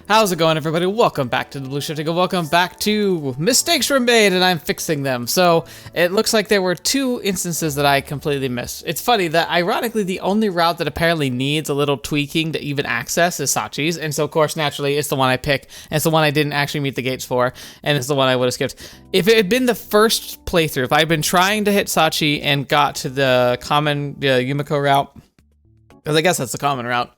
How's it going, everybody? Welcome back to the Blue Shifting, and welcome back to Mistakes Were Made and I'm Fixing Them. So it looks like there were two instances that I completely missed. It's funny that ironically the only route that apparently needs a little tweaking to even access is Sachi's, and so of course naturally it's the one I pick, and it's the one I didn't actually meet the gates for, and it's the one I would have skipped. If it had been the first playthrough, if I'd been trying to hit Sachi and got to the common Yumiko route, because I guess that's the common route,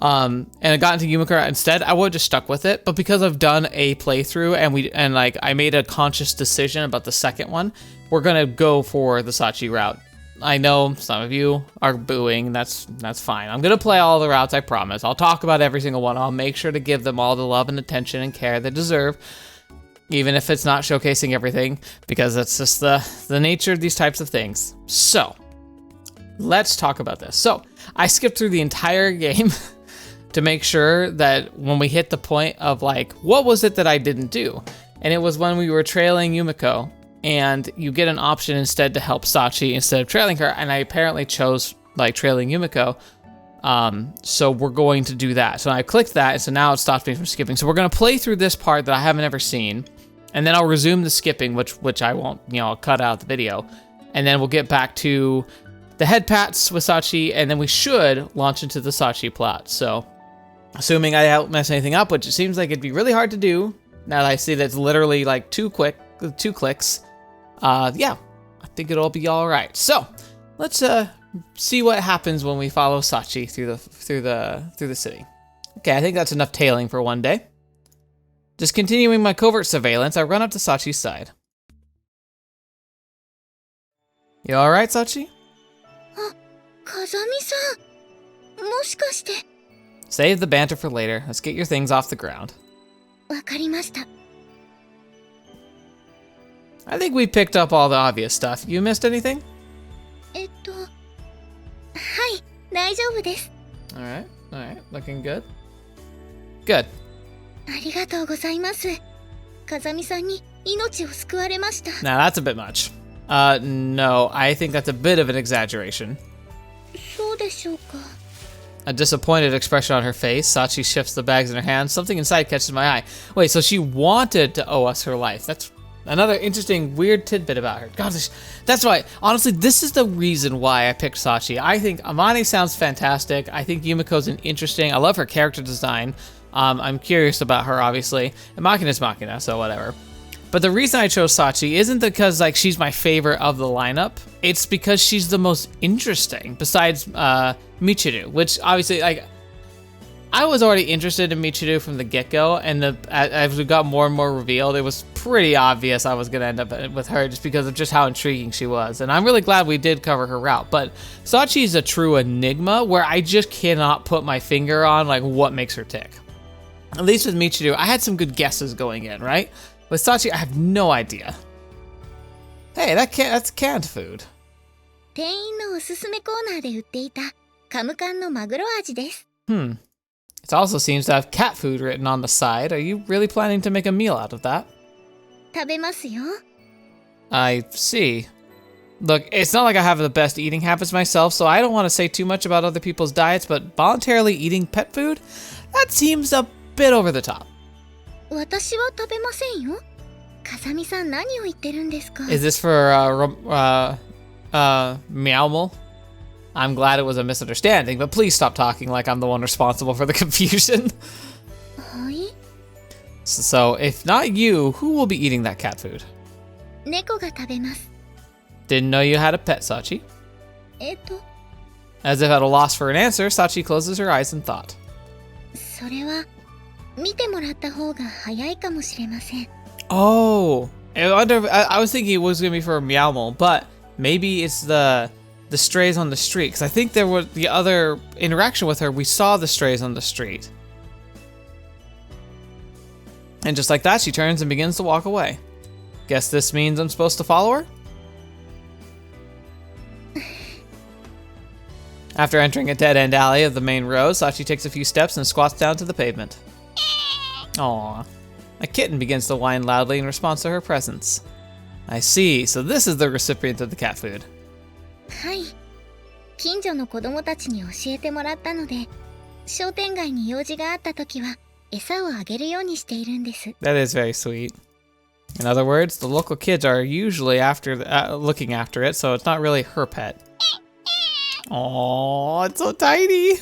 and I got into Yumiko instead, I would have just stuck with it. But because I've done a playthrough and I made a conscious decision about the second one, we're gonna go for the Sachi route. I know some of you are booing. That's fine. I'm gonna play all the routes. I promise. I'll talk about every single one. I'll make sure to give them all the love and attention and care they deserve, even if it's not showcasing everything, because that's just the nature of these types of things. So let's talk about this. So I skipped through the entire game to make sure that when we hit the point of like, what was it that I didn't do? And it was when we were trailing Yumiko, and you get an option instead to help Sachi instead of trailing her, and I apparently chose like trailing Yumiko. So we're going to do that. So I clicked that, and so now it stopped me from skipping. So we're gonna play through this part that I haven't ever seen, and then I'll resume the skipping, which I won't, I'll cut out the video, and then we'll get back to the head pats with Sachi, and then we should launch into the Sachi plot. So assuming I don't mess anything up, which it seems like it'd be really hard to do now that I see that it's literally like two clicks. Yeah, I think it'll be all right. So let's see what happens when we follow Sachi through the city. Okay, I think that's enough tailing for one day. Just continuing my covert surveillance, I run up to Sachi's side. You all right, Sachi? Kazami-san, もしかして。 Save the banter for later. Let's get your things off the ground. わかりました。 I think we picked up all the obvious stuff. You missed anything? はい、大丈夫です。 Alright, looking good. Good. ありがとうございます。風見さんに命を救われました。 Now that's a bit much. No, I think that's a bit of an exaggeration. そうでしょうか。 A disappointed expression on her face. Sachi shifts the bags in her hand. Something inside catches my eye. Wait, so she wanted to owe us her life. That's another interesting, weird tidbit about her. God, that's why. Honestly, this is the reason why I picked Sachi. I think Amane sounds fantastic. I think Yumiko's interesting. I love her character design. I'm curious about her, obviously. And Makina's Makina, so whatever. But the reason I chose Sachi isn't because like she's my favorite of the lineup. It's because she's the most interesting, besides Michiru, which obviously, like, I was already interested in Michiru from the get-go, and as we got more and more revealed, it was pretty obvious I was going to end up with her just because of just how intriguing she was. And I'm really glad we did cover her route. But Sachi is a true enigma where I just cannot put my finger on like what makes her tick. At least with Michiru, I had some good guesses going in, right? With Sachi, I have no idea. Hey, that's canned food. 店員のおすすめコーナーで売っていたカムカンのマグロ味です。 It also seems to have cat food written on the side. Are you really planning to make a meal out of that? 食べますよ。 I see. Look, it's not like I have the best eating habits myself, so I don't want to say too much about other people's diets, but voluntarily eating pet food? That seems a bit over the top. 私は食べませんよ。風見さん何を言ってるんですか？ Is this for, Meowmal? I'm glad it was a misunderstanding, but please stop talking like I'm the one responsible for the confusion. はい。 So, if not you, who will be eating that cat food? 猫が食べます。 Didn't know you had a pet, Sachi. As if at a loss for an answer, Sachi closes her eyes in thought. それは見てもらった方が早いかもしれません。 Oh, I was thinking it was going to be for Meowmal, but maybe it's the strays on the street, because I think there was the other interaction with her, we saw the strays on the street. And just like that, she turns and begins to walk away. Guess this means I'm supposed to follow her? After entering a dead-end alley of the main road, Sachi takes a few steps and squats down to the pavement. Aww. A kitten begins to whine loudly in response to her presence. I see, so this is the recipient of the cat food. はい。近所の子供たちに教えてもらったので、商店街に用事があった時は餌をあげるようにしているんです。 That is very sweet. In other words, the local kids are usually looking after it, so it's not really her pet. Oh, it's so tiny.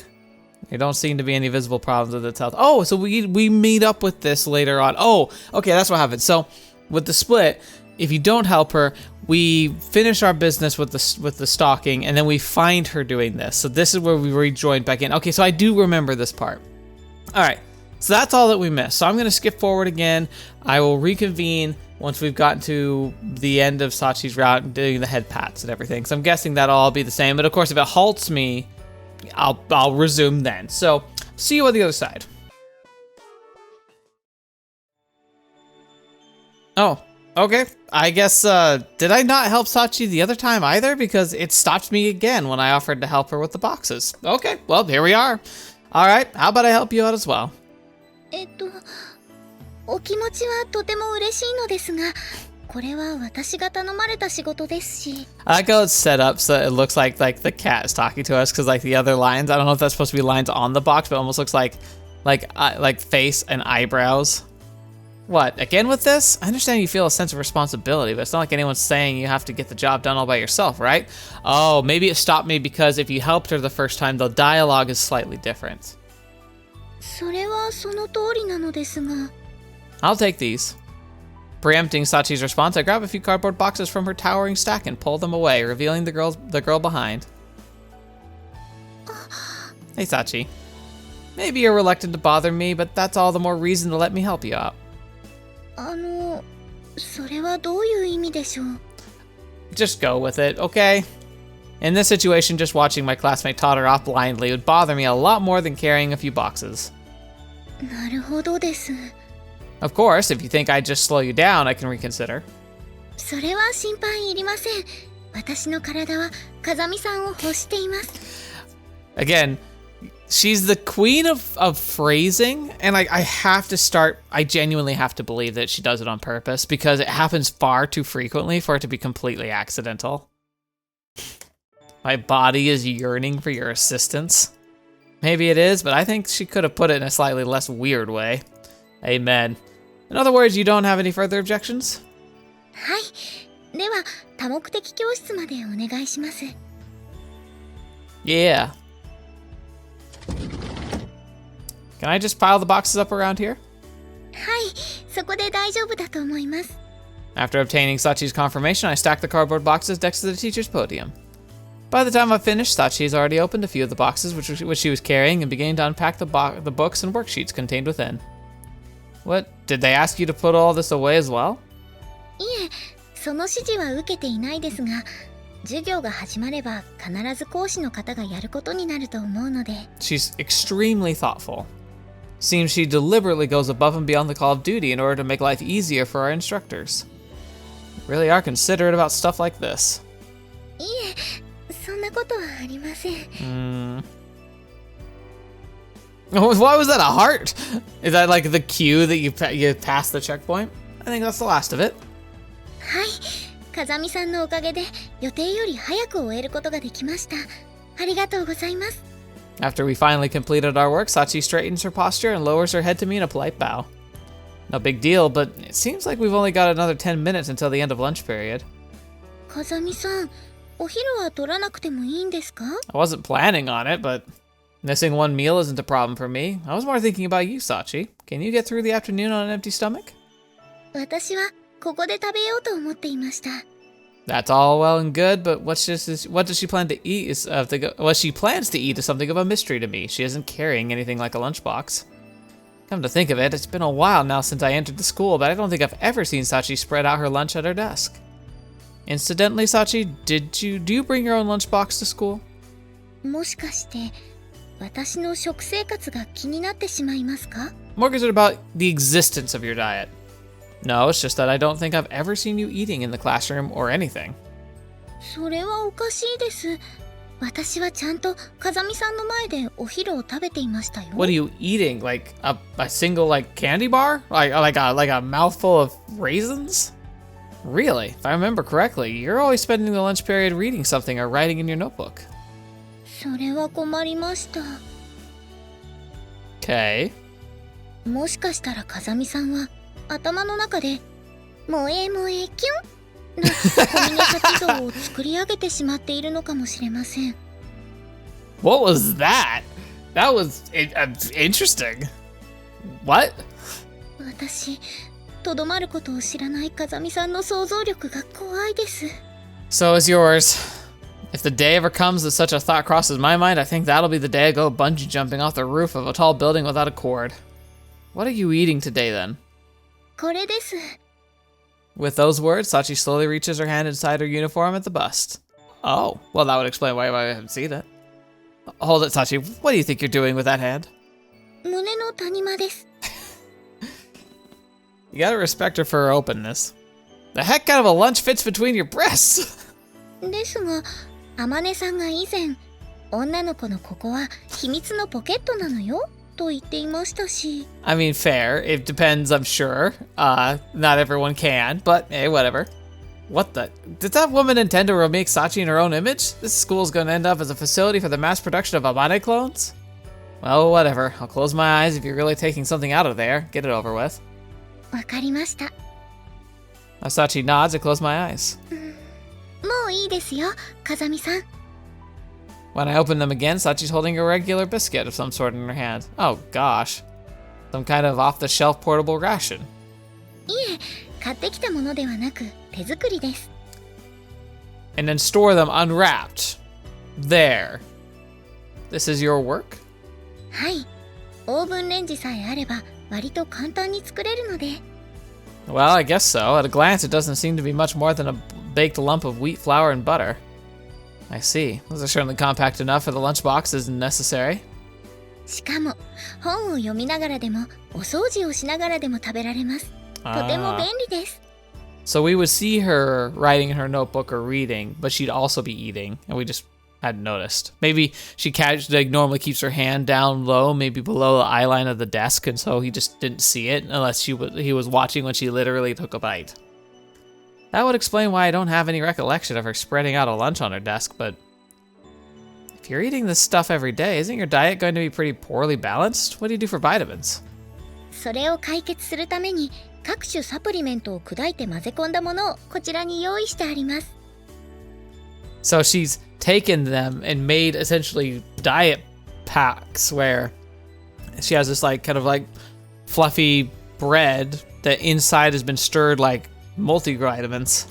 There don't seem to be any visible problems with its health. Oh, so we meet up with this later on. Oh, okay, that's what happens. So with the split, if you don't help her, we finish our business with the stalking, and then we find her doing this. So this is where we rejoin back in. Okay, so I do remember this part. All right, so that's all that we missed. So I'm gonna skip forward again. I will reconvene once we've gotten to the end of Sachi's route and doing the head pats and everything. So I'm guessing that'll all be the same. But of course, if it halts me, I'll resume then. So see you on the other side. Oh, okay. I guess, did I not help Sachi the other time either? Because it stopped me again when I offered to help her with the boxes. Okay, well, here we are. All right, how about I help you out as well? お気持ちはとても嬉しいのですが、これは私が頼まれた仕事ですし。I like how it's set up so it looks like the cat is talking to us, because like the other lines, I don't know if that's supposed to be lines on the box, but it almost looks like face and eyebrows. What, again with this? I understand you feel a sense of responsibility, but it's not like anyone's saying you have to get the job done all by yourself, right? Oh, maybe it stopped me because if you helped her the first time, the dialogue is slightly different. それはその通りなのですが。 I'll take these. Preempting Sachi's response, I grab a few cardboard boxes from her towering stack and pull them away, revealing the girl behind. Hey, Sachi. Maybe you're reluctant to bother me, but that's all the more reason to let me help you out. それはどういう意味でしょう? Just go with it, okay? In this situation, just watching my classmate totter off blindly would bother me a lot more than carrying a few boxes. なるほどです。 Of course, if you think I'd just slow you down, I can reconsider. それは心配いりません。私の体は風見さんを欲しています。 Again, she's the queen of phrasing, and I genuinely have to believe that she does it on purpose, because it happens far too frequently for it to be completely accidental. My body is yearning for your assistance. Maybe it is, but I think she could have put it in a slightly less weird way. Amen. In other words, you don't have any further objections? はい。では、多目的教室までお願いします。 Yeah. Can I just pile the boxes up around here? はい。そこで大丈夫だと思います。 After obtaining Sachi's confirmation, I stacked the cardboard boxes next to the teacher's podium. By the time I finished, Sachi has already opened a few of the boxes which she was carrying and began to unpack the books and worksheets contained within. What? Did they ask you to put all this away as well? いえ、その指示は受けていないですが、授業が始まれば必ず講師の方がやることになると思うので。 She's extremely thoughtful. Seems she deliberately goes above and beyond the call of duty in order to make life easier for our instructors. Really are considerate about stuff like this. いえ、そんなことはありません。Why was that a heart? Is that like the cue that you passed the checkpoint? I think that's the last of it. はい。風見さんのおかげで予定より早く終えることができました。ありがとうございます。 After we finally completed our work, Sachi straightens her posture and lowers her head to me in a polite bow. No big deal, but it seems like we've only got another 10 minutes until the end of lunch period. 風見さん、お昼は取らなくてもいいんですか? I wasn't planning on it, but missing one meal isn't a problem for me. I was more thinking about you, Sachi. Can you get through the afternoon on an empty stomach? 私はここで食べようと思っていました。 That's all well and good, but what does she plan to eat what she plans to eat is something of a mystery to me. She isn't carrying anything like a lunchbox. Come to think of it, it's been a while now since I entered the school, but I don't think I've ever seen Sachi spread out her lunch at her desk. Incidentally, Sachi, do you bring your own lunchbox to school? もしかして私の食生活が気になってしまいますか? More concerned about the existence of your diet. No, it's just that I don't think I've ever seen you eating in the classroom or anything. それはおかしいです。私はちゃんと風見さんの前でお昼を食べていましたよ。 What are you eating? Like a single candy bar? Like a mouthful of raisins? Really? If I remember correctly, you're always spending the lunch period reading something or writing in your notebook. それは困りました。 Okay. もしかしたら風見さんは頭の中で萌え萌えキュンな小峰八像を作り上げてしまっているのかもしれません。What was that? That was interesting. What? 私、とどまることを知らない風見さんの想像力が怖いです。So is yours. If the day ever comes that such a thought crosses my mind, I think that'll be the day I go bungee jumping off the roof of a tall building without a cord. What are you eating today, then? これです。With those words, Sachi slowly reaches her hand inside her uniform at the bust. Oh, well, that would explain why I haven't seen it. Hold it, Sachi. What do you think you're doing with that hand? 胸の谷間です。You gotta respect her for her openness. The heck kind of a lunch fits between your breasts? ですが、天音さんが以前、女の子のここは秘密のポケットなのよと言っていましたし。I mean, fair. It depends, I'm sure. Not everyone can, but hey, whatever. What the? Did that woman intend to remake Sachi in her own image? This school's gonna end up as a facility for the mass production of Amane clones? Well, whatever. I'll close my eyes if you're really taking something out of there. Get it over with. わかりました。As Sachi nods, I close my eyes. もういいですよ、風見さん。When I open them again, Sachi's holding a regular biscuit of some sort in her hand. Oh gosh. Some kind of off-the-shelf portable ration. いえ、買ってきたものではなく手作りです。And then store them unwrapped. There. This is your work? はい。オーブンレンジさえあれば割と簡単に作れるので。Well, I guess so. At a glance, it doesn't seem to be much more than a baked lump of wheat flour and butter. I see. Those are certainly compact enough for the lunchbox as necessary. しかも、本を読みながらでも、お掃除をしながらでも食べられます。とても便利です。So we would see her writing in her notebook or reading, but she'd also be eating, and we just hadn't noticed. Maybe she normally keeps her hand down low, maybe below the eye line of the desk, and so he just didn't see it unless he was watching when she literally took a bite. That would explain why I don't have any recollection of her spreading out a lunch on her desk, but if you're eating this stuff every day, isn't your diet going to be pretty poorly balanced? What do you do for vitamins? それを解決するために各種サプリメントを砕いて混ぜ込んだものをこちらに用意してあります。So she's taken them and made essentially diet packs where she has this like kind of like fluffy bread that inside has been stirred like multivitamins.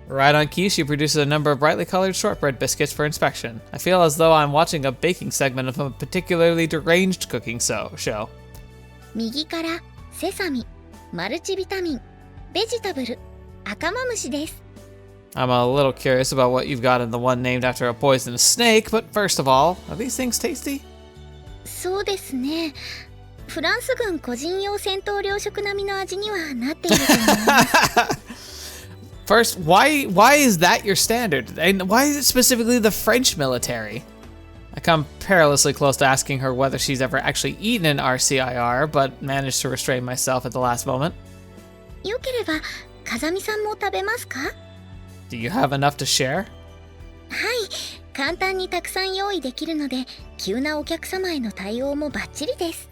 Right on key, she produces a number of brightly colored shortbread biscuits for inspection. I feel as though I'm watching a baking segment of a particularly deranged cooking show. 右からセサミ、マルチビタミン、ベジタブル、赤マムシです。I'm a little curious about what you've got in the one named after a poisonous snake, but first of all, are these things tasty? そうですね。フランス軍個人用戦闘糧食並みの味にはなっていると思います。First, why is that your standard? And why is it specifically the French military? I come perilously close to asking her whether she's ever actually eaten an RCIR, but managed to restrain myself at the last moment. よければ、風見さんも食べますか？ Do you have enough to share? はい、簡単にたくさん用意できるので、急なお客様への対応もバッチリです。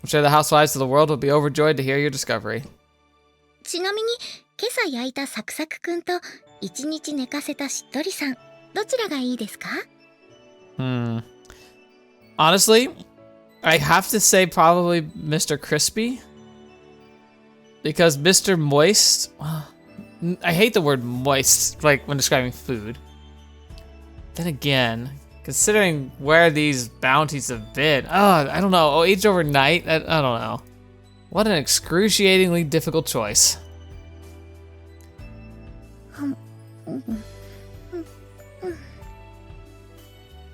I'm sure the housewives of the world will be overjoyed to hear your discovery. ちなみに、今朝焼いたサクサクくんと1日寝かせたしっとりさん、どちらがいいですか？ Honestly, I have to say probably Mr. Crispy. Because Mr. Moist, I hate the word moist, like when describing food. Then again, considering where these bounties have been, I don't know, aged overnight, I don't know. What an excruciatingly difficult choice.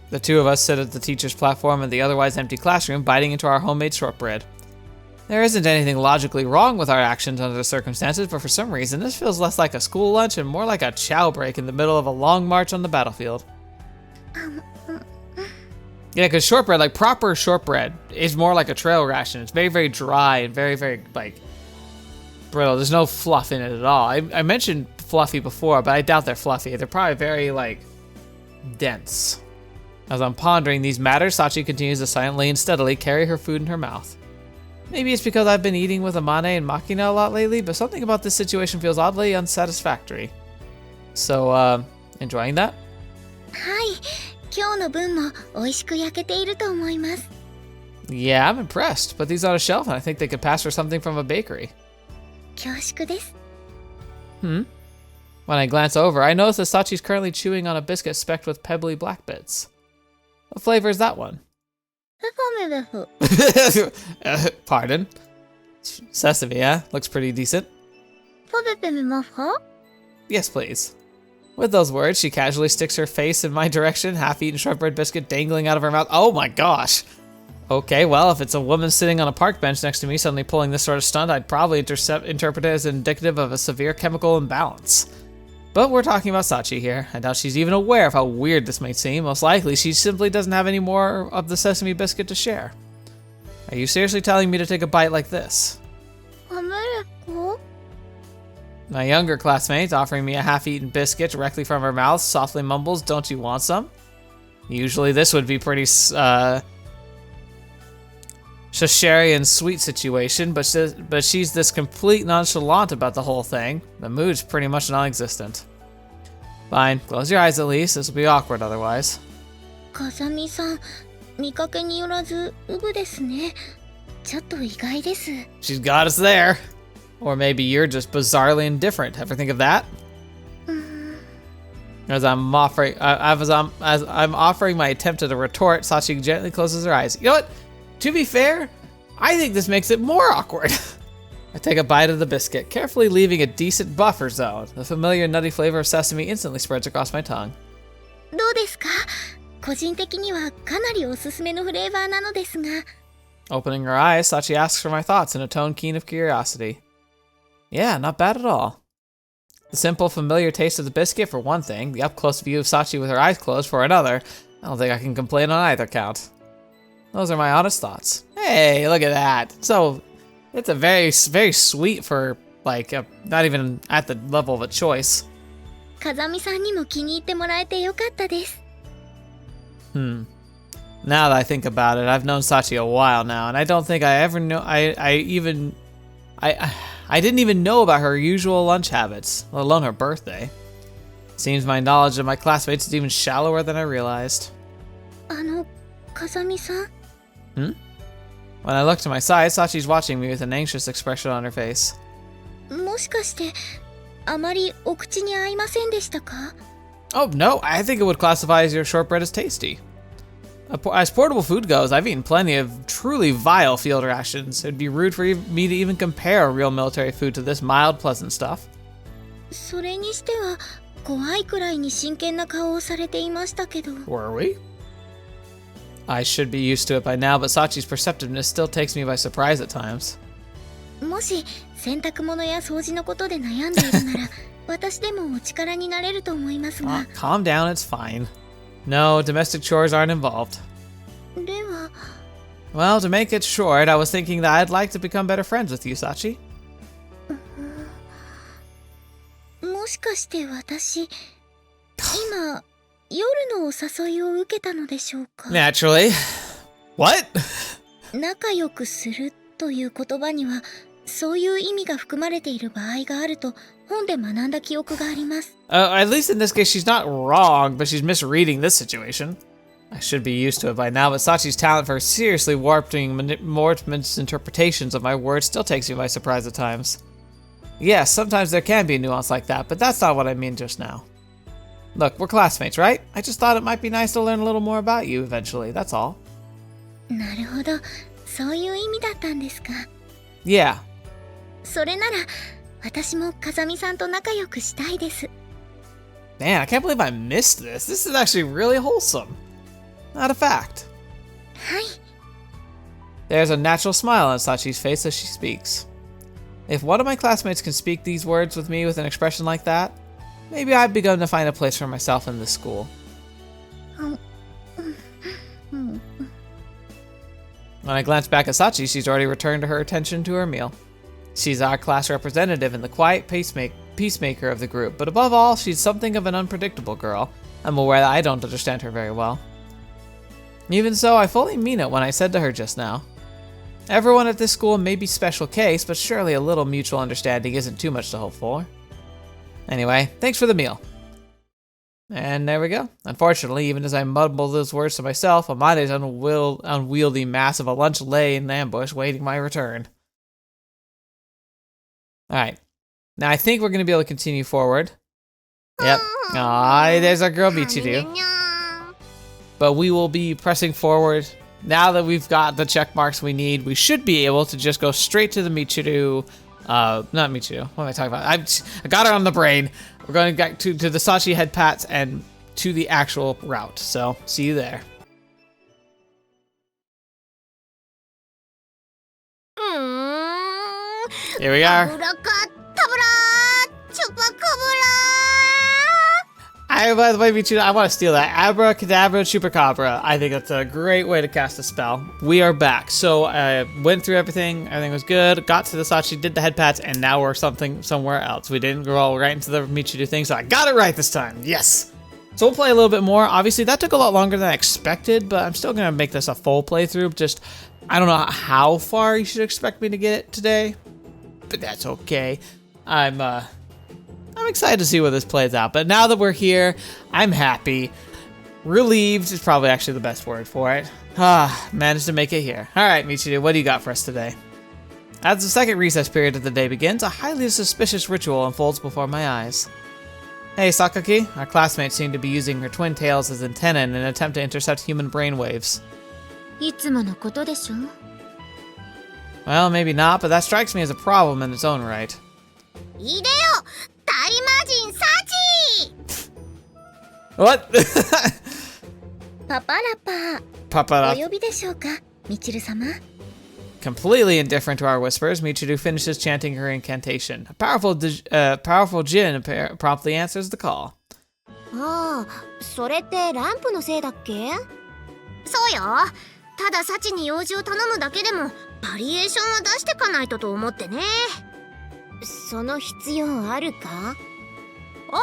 The two of us sit at the teacher's platform in the otherwise empty classroom, biting into our homemade shortbread. There isn't anything logically wrong with our actions under the circumstances, but for some reason this feels less like a school lunch and more like a chow break in the middle of a long march on the battlefield. Yeah, because shortbread, like proper shortbread, is more like a trail ration. It's very, very dry and very, very, like, brittle. There's no fluff in it at all. I mentioned fluffy before, but I doubt they're fluffy. They're probably very, like, dense. As I'm pondering these matters, Sachi continues to silently and steadily carry her food in her mouth. Maybe it's because I've been eating with Amane and Makina a lot lately, but something about this situation feels oddly unsatisfactory. So, enjoying that? はい、今日の分も美味しく焼けていると思います。 Yeah, I'm impressed. Put these on a shelf and I think they could pass for something from a bakery. 恐縮です。 When I glance over, I notice that Sachi's currently chewing on a biscuit specked with pebbly black bits. What flavor is that one? ふふむふふ。 Pardon? Sesame, yeah? Looks pretty decent. ふぶぷむもふ。 Yes, please. With those words, she casually sticks her face in my direction, half-eaten shortbread biscuit dangling out of her mouth. Oh my gosh! Okay, well, if it's a woman sitting on a park bench next to me suddenly pulling this sort of stunt, I'd probably interpret it as indicative of a severe chemical imbalance. But we're talking about Sachi here. I doubt she's even aware of how weird this might seem. Most likely, she simply doesn't have any more of the sesame biscuit to share. Are you seriously telling me to take a bite like this? ふむるこ My younger classmate, offering me a half-eaten biscuit directly from her mouth, softly mumbles, "Don't you want some?" Usually this would be pretty, Shasharian sweet situation, but she's this complete nonchalant about the whole thing. The mood's pretty much non-existent. Fine, close your eyes at least. This will be awkward otherwise. 風見さん、見かけによらずウブですね。ちょっと意外です。 She's got us there. Or maybe you're just bizarrely indifferent. Ever think of that? As I'm offering my attempt at a retort, Sachi gently closes her eyes. You know what? To be fair, I think this makes it more awkward. I take a bite of the biscuit, carefully leaving a decent buffer zone. The familiar nutty flavor of sesame instantly spreads across my tongue. どうですか？個人的にはかなりおすすめのフレーバーなのですが。 Opening her eyes, Sachi asks for my thoughts in a tone keen of curiosity. Yeah, not bad at all. The simple, familiar taste of the biscuit for one thing, the up-close view of Sachi with her eyes closed for another. I don't think I can complain on either count. Those are my honest thoughts. Hey, look at that. So, it's a very, very sweet for, like, not even at the level of a choice. 風見さんにも気に入ってもらえてよかったです。 Now that I think about it, I've known Sachi a while now, and I don't think I ever know. I didn't even know about her usual lunch habits, let alone her birthday. Seems my knowledge of my classmates is even shallower than I realized. 風見さん。 When I look to my side, Sachi's watching me with an anxious expression on her face. もしかしてあまりお口に合いませんでしたか？ Oh no, I think it would classify as your shortbread as tasty. As portable food goes, I've eaten plenty of truly vile field rations. It'd be rude for me to even compare real military food to this mild, pleasant stuff. それにしては怖いくらいに真剣な顔をされていましたけど。 Were we? I should be used to it by now, but Sachi's perceptiveness still takes me by surprise at times. もし洗濯物や掃除のことで悩んでいるなら私でもお力になれると思いますが。 Calm down, it's fine. No, domestic chores aren't involved. では。 Well, to make it short, I was thinking that I'd like to become better friends with you, Sachi. もしかして私今夜のお誘いを受けたのでしょうか？ Naturally. What? 仲良くするという言葉にはそういう意味が含まれている場合があると本で学んだ記憶があります。 At least in this case, she's not wrong, but she's misreading this situation. I should be used to it by now, but Sachi's talent for seriously warping misinterpretations of my words still takes me by surprise at times. Yes, sometimes there can be nuance like that, but that's not what I mean just now. Look, we're classmates, right? I just thought it might be nice to learn a little more about you eventually, that's all. なるほど、そういう意味だったんですか。 Yeah. それなら私も風見さんと仲良くしたいです。 Man, I can't believe I missed this. This is actually really wholesome. Not a fact. はい。 There's a natural smile on Sachi's face as she speaks. If one of my classmates can speak these words with me with an expression like that, maybe I've begun to find a place for myself in this school. When I glance back at Sachi, she's already returned her attention to her meal. She's our class representative and the quiet peacemaker of the group, but above all, she's something of an unpredictable girl. I'm aware that I don't understand her very well. Even so, I fully mean it when I said to her just now, Everyone at this school may be special case, but surely a little mutual understanding isn't too much to hope for. Anyway, thanks for the meal. And there we go. Unfortunately, even as I mumble those words to myself, Amade's unwieldy mass of a lunch lay in ambush, waiting my return. Alright. Now I think we're going to be able to continue forward. Yep. Aw, there's our girl Michiru. But we will be pressing forward. Now that we've got the check marks we need, we should be able to just go straight to the Michiru. Not Michiru. What am I talking about? I got her on the brain. We're going to get to the Sachi head pats and to the actual route. So, see you there. Here we are. By the way, Michiru, I want to steal that. Abracadabra chupacabra. I think that's a great way to cast a spell. We are back. So I went through everything. Everything was good. Got to the Sachi, did the head pats, and now we're somewhere else. We didn't roll right into the Michiru thing, so I got it right this time. Yes. So we'll play a little bit more. Obviously, that took a lot longer than I expected, but I'm still going to make this a full playthrough. Just, I don't know how far you should expect me to get it today, but that's okay. I'm excited to see where this plays out, but now that we're here, I'm happy. Relieved is probably actually the best word for it. Managed to make it here. All right, Michiru, what do you got for us today? As the second recess period of the day begins, a highly suspicious ritual unfolds before my eyes. Hey, Sakaki, our classmate seemed to be using her twin tails as antennae in an attempt to intercept human brainwaves. Well, maybe not, but that strikes me as a problem in its own right. What? Papa. Completely indifferent to our whispers, Michiru finishes chanting her incantation. A powerful djinn promptly answers the call. それってランプのせいだっけ？そうよ。ただサチに用事を頼むだけでもバリエーションは出してかないとと思ってね。その必要あるか？あ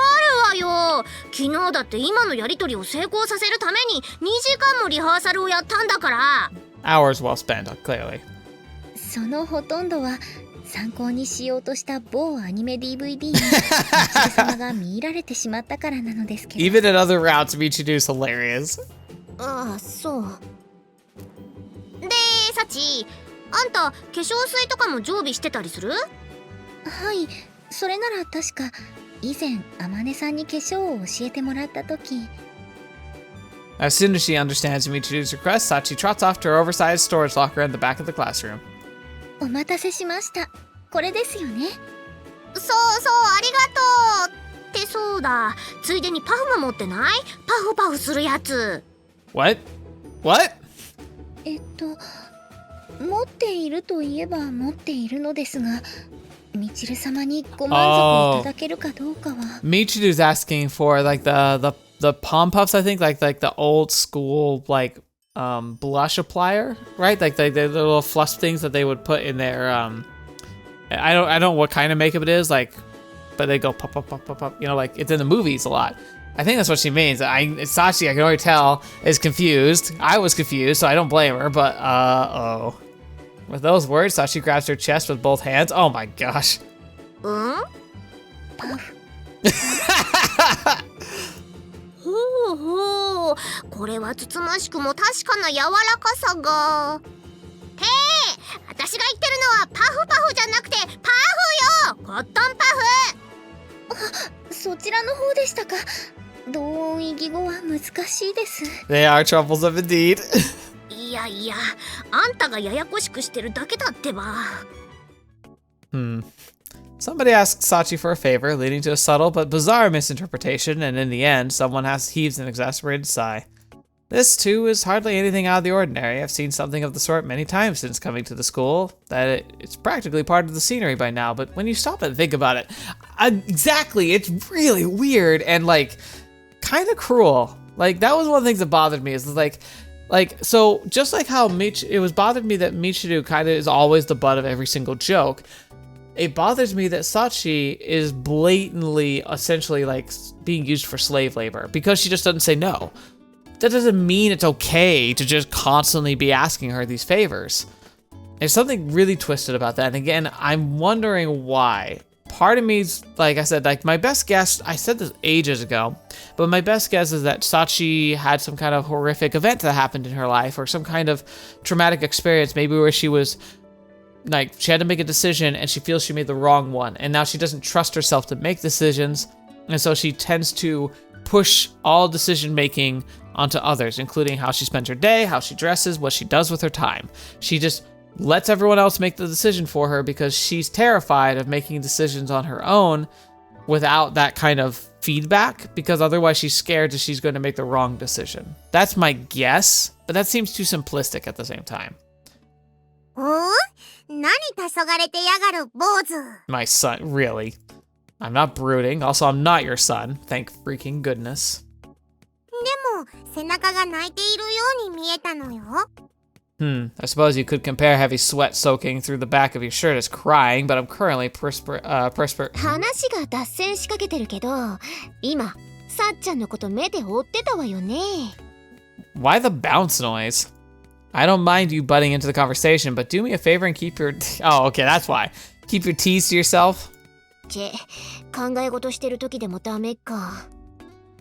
るわよ。昨日だって今のやりとりを成功させるために2時間もリハーサルをやったんだから。Hours well spent, clearly. そのほとんどは参考にしようとした某アニメ DVD にMichiru様が見入られてしまったからなのですけど。Even in other routes, Michiru is hilarious. ああ、そう。で、サチ、あんた化粧水とかも常備してたりする？はい、それなら確か以前天音さんに化粧を教えてもらった時。As soon as she understands Michiru's request, Sachi trots off to her oversized storage locker in the back of the classroom. お待たせしました。これですよね。そうそう、ありがとう。ってそうだ。ついでにパフも持ってない？パフパフするやつ。What? What? 持っているといえば持っているのですが、Michiru様にご満足いただけるかどうかは。Michiru's asking for like the palm puffs, I think, like the old school like blush applier, right? Like the little fluff things that they would put in their I don't know what kind of makeup it is, like, but they go pop pop pop pop pop, you know, like it's in the movies a lot. I think that's what she means. Sachi, I can already tell, is confused. I was confused, so I don't blame her, but oh. With those words, Sachi grabs her chest with both hands. Oh my gosh. Huh? ほうほう、これはつつましくも確かな柔らかさが。へえ、私が言ってるのはパフパフじゃなくてパフよ。コットンパフ。そちらの方でしたか。同音異義語は難しいです。They are troublesome indeed. いやいや、あんたがややこしくしてるだけだってば。Somebody asks Sachi for a favor, leading to a subtle but bizarre misinterpretation, and in the end, someone heaves an exasperated sigh. This, too, is hardly anything out of the ordinary. I've seen something of the sort many times since coming to the school, that it's practically part of the scenery by now, but when you stop and think about it, exactly, it's really weird and, like, kind of cruel. Like, that was one of the things that bothered me, is like, so just like how it was bothered me that Michiru kind of is always the butt of every single joke, it bothers me that Sachi is blatantly, essentially, like, being used for slave labor because she just doesn't say no. That doesn't mean it's okay to just constantly be asking her these favors. There's something really twisted about that. And again, I'm wondering why. Part of me's, like I said, like my best guess, I said this ages ago, but my best guess is that Sachi had some kind of horrific event that happened in her life, or some kind of traumatic experience, maybe where she was, like, she had to make a decision and she feels she made the wrong one. And now she doesn't trust herself to make decisions. And so she tends to push all decision making onto others, including how she spends her day, how she dresses, what she does with her time. She just lets everyone else make the decision for her because she's terrified of making decisions on her own without that kind of feedback, because otherwise she's scared that she's going to make the wrong decision. That's my guess, but that seems too simplistic at the same time. My son, really? I'm not brooding. Also, I'm not your son. Thank freaking goodness. I suppose you could compare heavy sweat soaking through the back of your shirt as crying, but I'm currently perspir- 話が脱線しかけてるけど、今、さっちゃんのこと目で追ってたわよね。Why the bounce noise? I don't mind you butting into the conversation, but do me a favor and keep your... Oh, okay, that's why. Keep your tease to yourself. 考え事してる時でもダメか。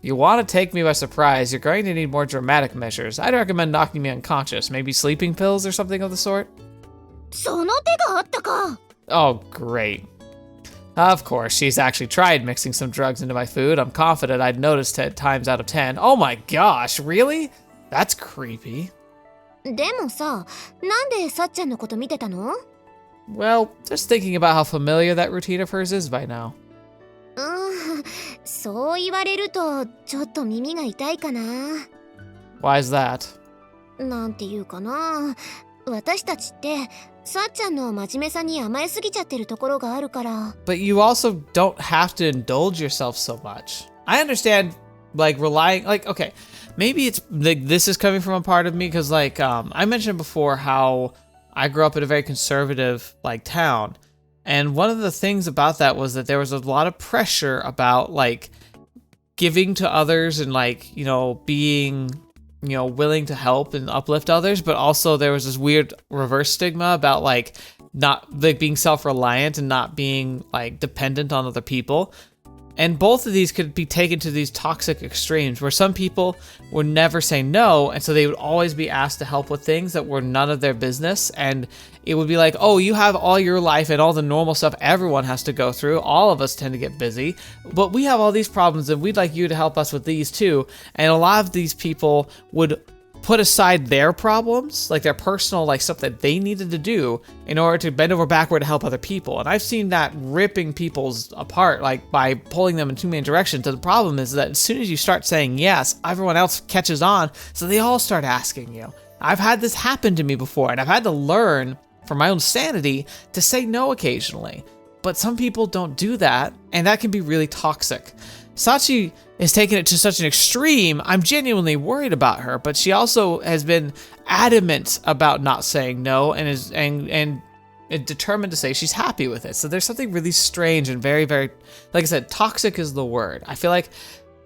You want to take me by surprise, you're going to need more dramatic measures. I'd recommend knocking me unconscious, maybe sleeping pills or something of the sort. その手があったか。 Oh, great. Of course, she's actually tried mixing some drugs into my food. I'm confident I'd notice 10 times out of 10. Oh my gosh, really? That's creepy. でもさ、なんでさっちゃんのこと見てたの？ Well, just thinking about how familiar that routine of hers is by now. そう言われるとちょっと耳が痛いかな。 Why is that? なんていうかな。私たちってさっちゃんの真面目さに甘えすぎちゃってるところがあるから。But you also don't have to indulge yourself so much. I understand, like, relying, like, okay, maybe it's, like, this is coming from a part of me, because, like, I mentioned before how I grew up in a very conservative, like, town. And one of the things about that was that there was a lot of pressure about, like, giving to others and, like, you know, being, you know, willing to help and uplift others. But also there was this weird reverse stigma about, like, not, like, being self-reliant and not being, like, dependent on other people. And both of these could be taken to these toxic extremes where some people would never say no, and so they would always be asked to help with things that were none of their business. And it would be like, oh, you have all your life and all the normal stuff everyone has to go through. All of us tend to get busy, but we have all these problems and we'd like you to help us with these too. And a lot of these people would put aside their problems, like their personal, like, stuff that they needed to do in order to bend over backward to help other people. And I've seen that ripping people's apart, like, by pulling them in too many directions. And the problem is that as soon as you start saying yes, everyone else catches on, so they all start asking you. I've had this happen to me before, and I've had to learn, for my own sanity, to say no occasionally. But some people don't do that, and that can be really toxic. Sachi is taking it to such an extreme, I'm genuinely worried about her, but she also has been adamant about not saying no and is determined to say she's happy with it. So there's something really strange and very, very, like I said, toxic is the word. I feel like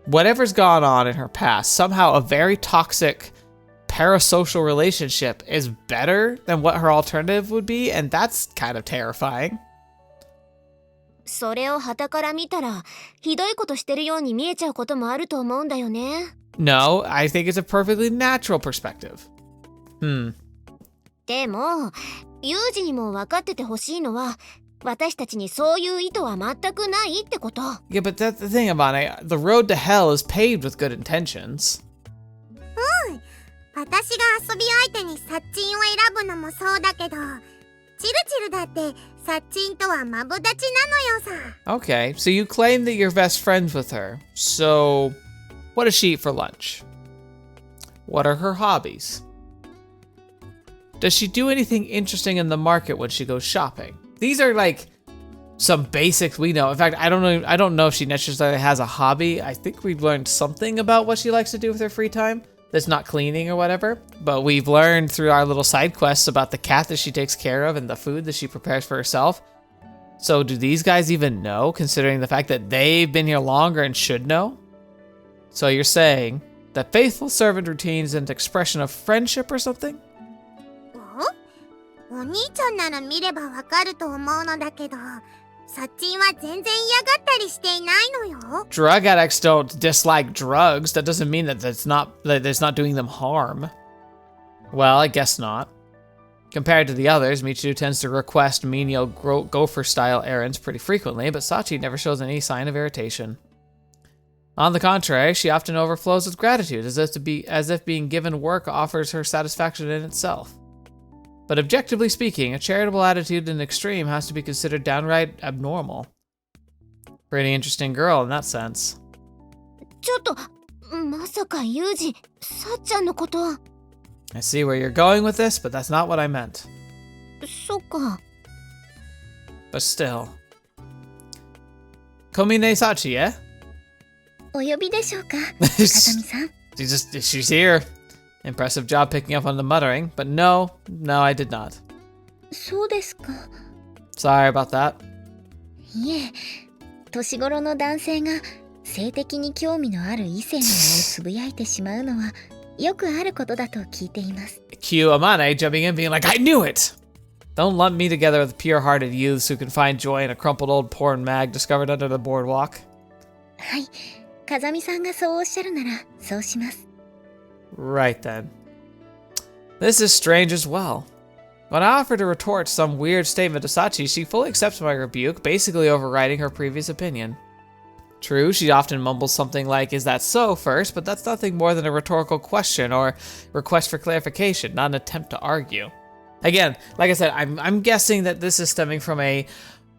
whatever's gone on in her past, somehow a very toxic parasocial relationship is better than what her alternative would be, and that's kind of terrifying. それを傍から見たらひどいことしてるように見えちゃうこともあると思うんだよね。No, I think it's a perfectly natural perspective. でも、ユージにも分かっててほしいのは、私たちにそういう意図は全くないってこと。Yeah, but that's the thing about it. The road to hell is paved with good intentions. 私が遊び相手にサッチンを選ぶのもそうだけど、チルチルだってサッチンとはマブダチなのよさ。Okay, so you claim that you're best friends with her. So, what does she eat for lunch? What are her hobbies? Does she do anything interesting in the market when she goes shopping? These are like some basics we know. In fact, I don't know if she necessarily has a hobby. I think we've learned something about what she likes to do with her free time that's not cleaning or whatever. But we've learned through our little side quests about the cat that she takes care of and the food that she prepares for herself. So do these guys even know, considering the fact that they've been here longer and should know? So you're saying that faithful servant routine is an expression of friendship or something? お兄ちゃんなら見ればわかると思うのだけど、サッチンは全然嫌がったりしていないのよ。Drug addicts don't dislike drugs. That doesn't mean that it's not doing them harm. Well, I guess not. Compared to the others, Michiru tends to request menial gopher-style errands pretty frequently, but Sachi never shows any sign of irritation. On the contrary, she often overflows with gratitude, as if being given work offers her satisfaction in itself. But objectively speaking, a charitable attitude in extreme has to be considered downright abnormal. Pretty interesting girl in that sense. ちょっと、まさかユージ、さっちゃんのこと。I see where you're going with this, but that's not what I meant. そっか。But still. Komine Sachi, eh? お呼びでしょうか、風見さん。She's here. Impressive job picking up on the muttering, but no, I did not. そうですか。Sorry about that. いえ、年頃の男性が性的に興味のある異性の名をつぶやいてしまうのはよくあることだと聞いています。Cue Amane jumping in being like, I knew it! Don't lump me together with pure-hearted youths who can find joy in a crumpled old porn mag discovered under the boardwalk. はい、風見さんがそうおっしゃるならそうします。Right then. This is strange as well. When I offer to retort some weird statement to Sachi, she fully accepts my rebuke, basically overriding her previous opinion. True, she often mumbles something like, is that so, first, but that's nothing more than a rhetorical question or request for clarification, not an attempt to argue. Again, like I said, I'm guessing that this is stemming from an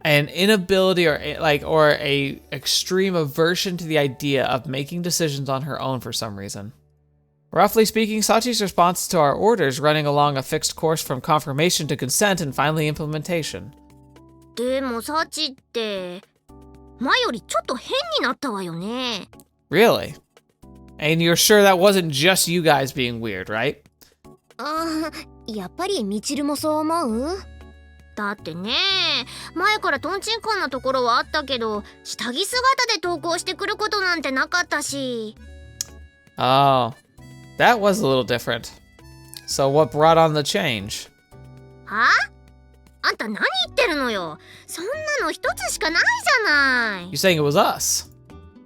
inability or a extreme aversion to the idea of making decisions on her own for some reason. Roughly speaking, Sachi's response to our orders running along a fixed course from confirmation to consent and finally implementation. でもサチって前よりちょっと変になったわよね。Really? And you're sure that wasn't just you guys being weird, right? ああ、やっぱりみちるもそう思う？だってね、前からトンチンカンなところはあったけど、下着姿で投稿してくることなんてなかったし。Oh, that was a little different. So what brought on the change? は？あんた何言ってるのよ。そんなの一つしかないじゃない。You're saying it was us?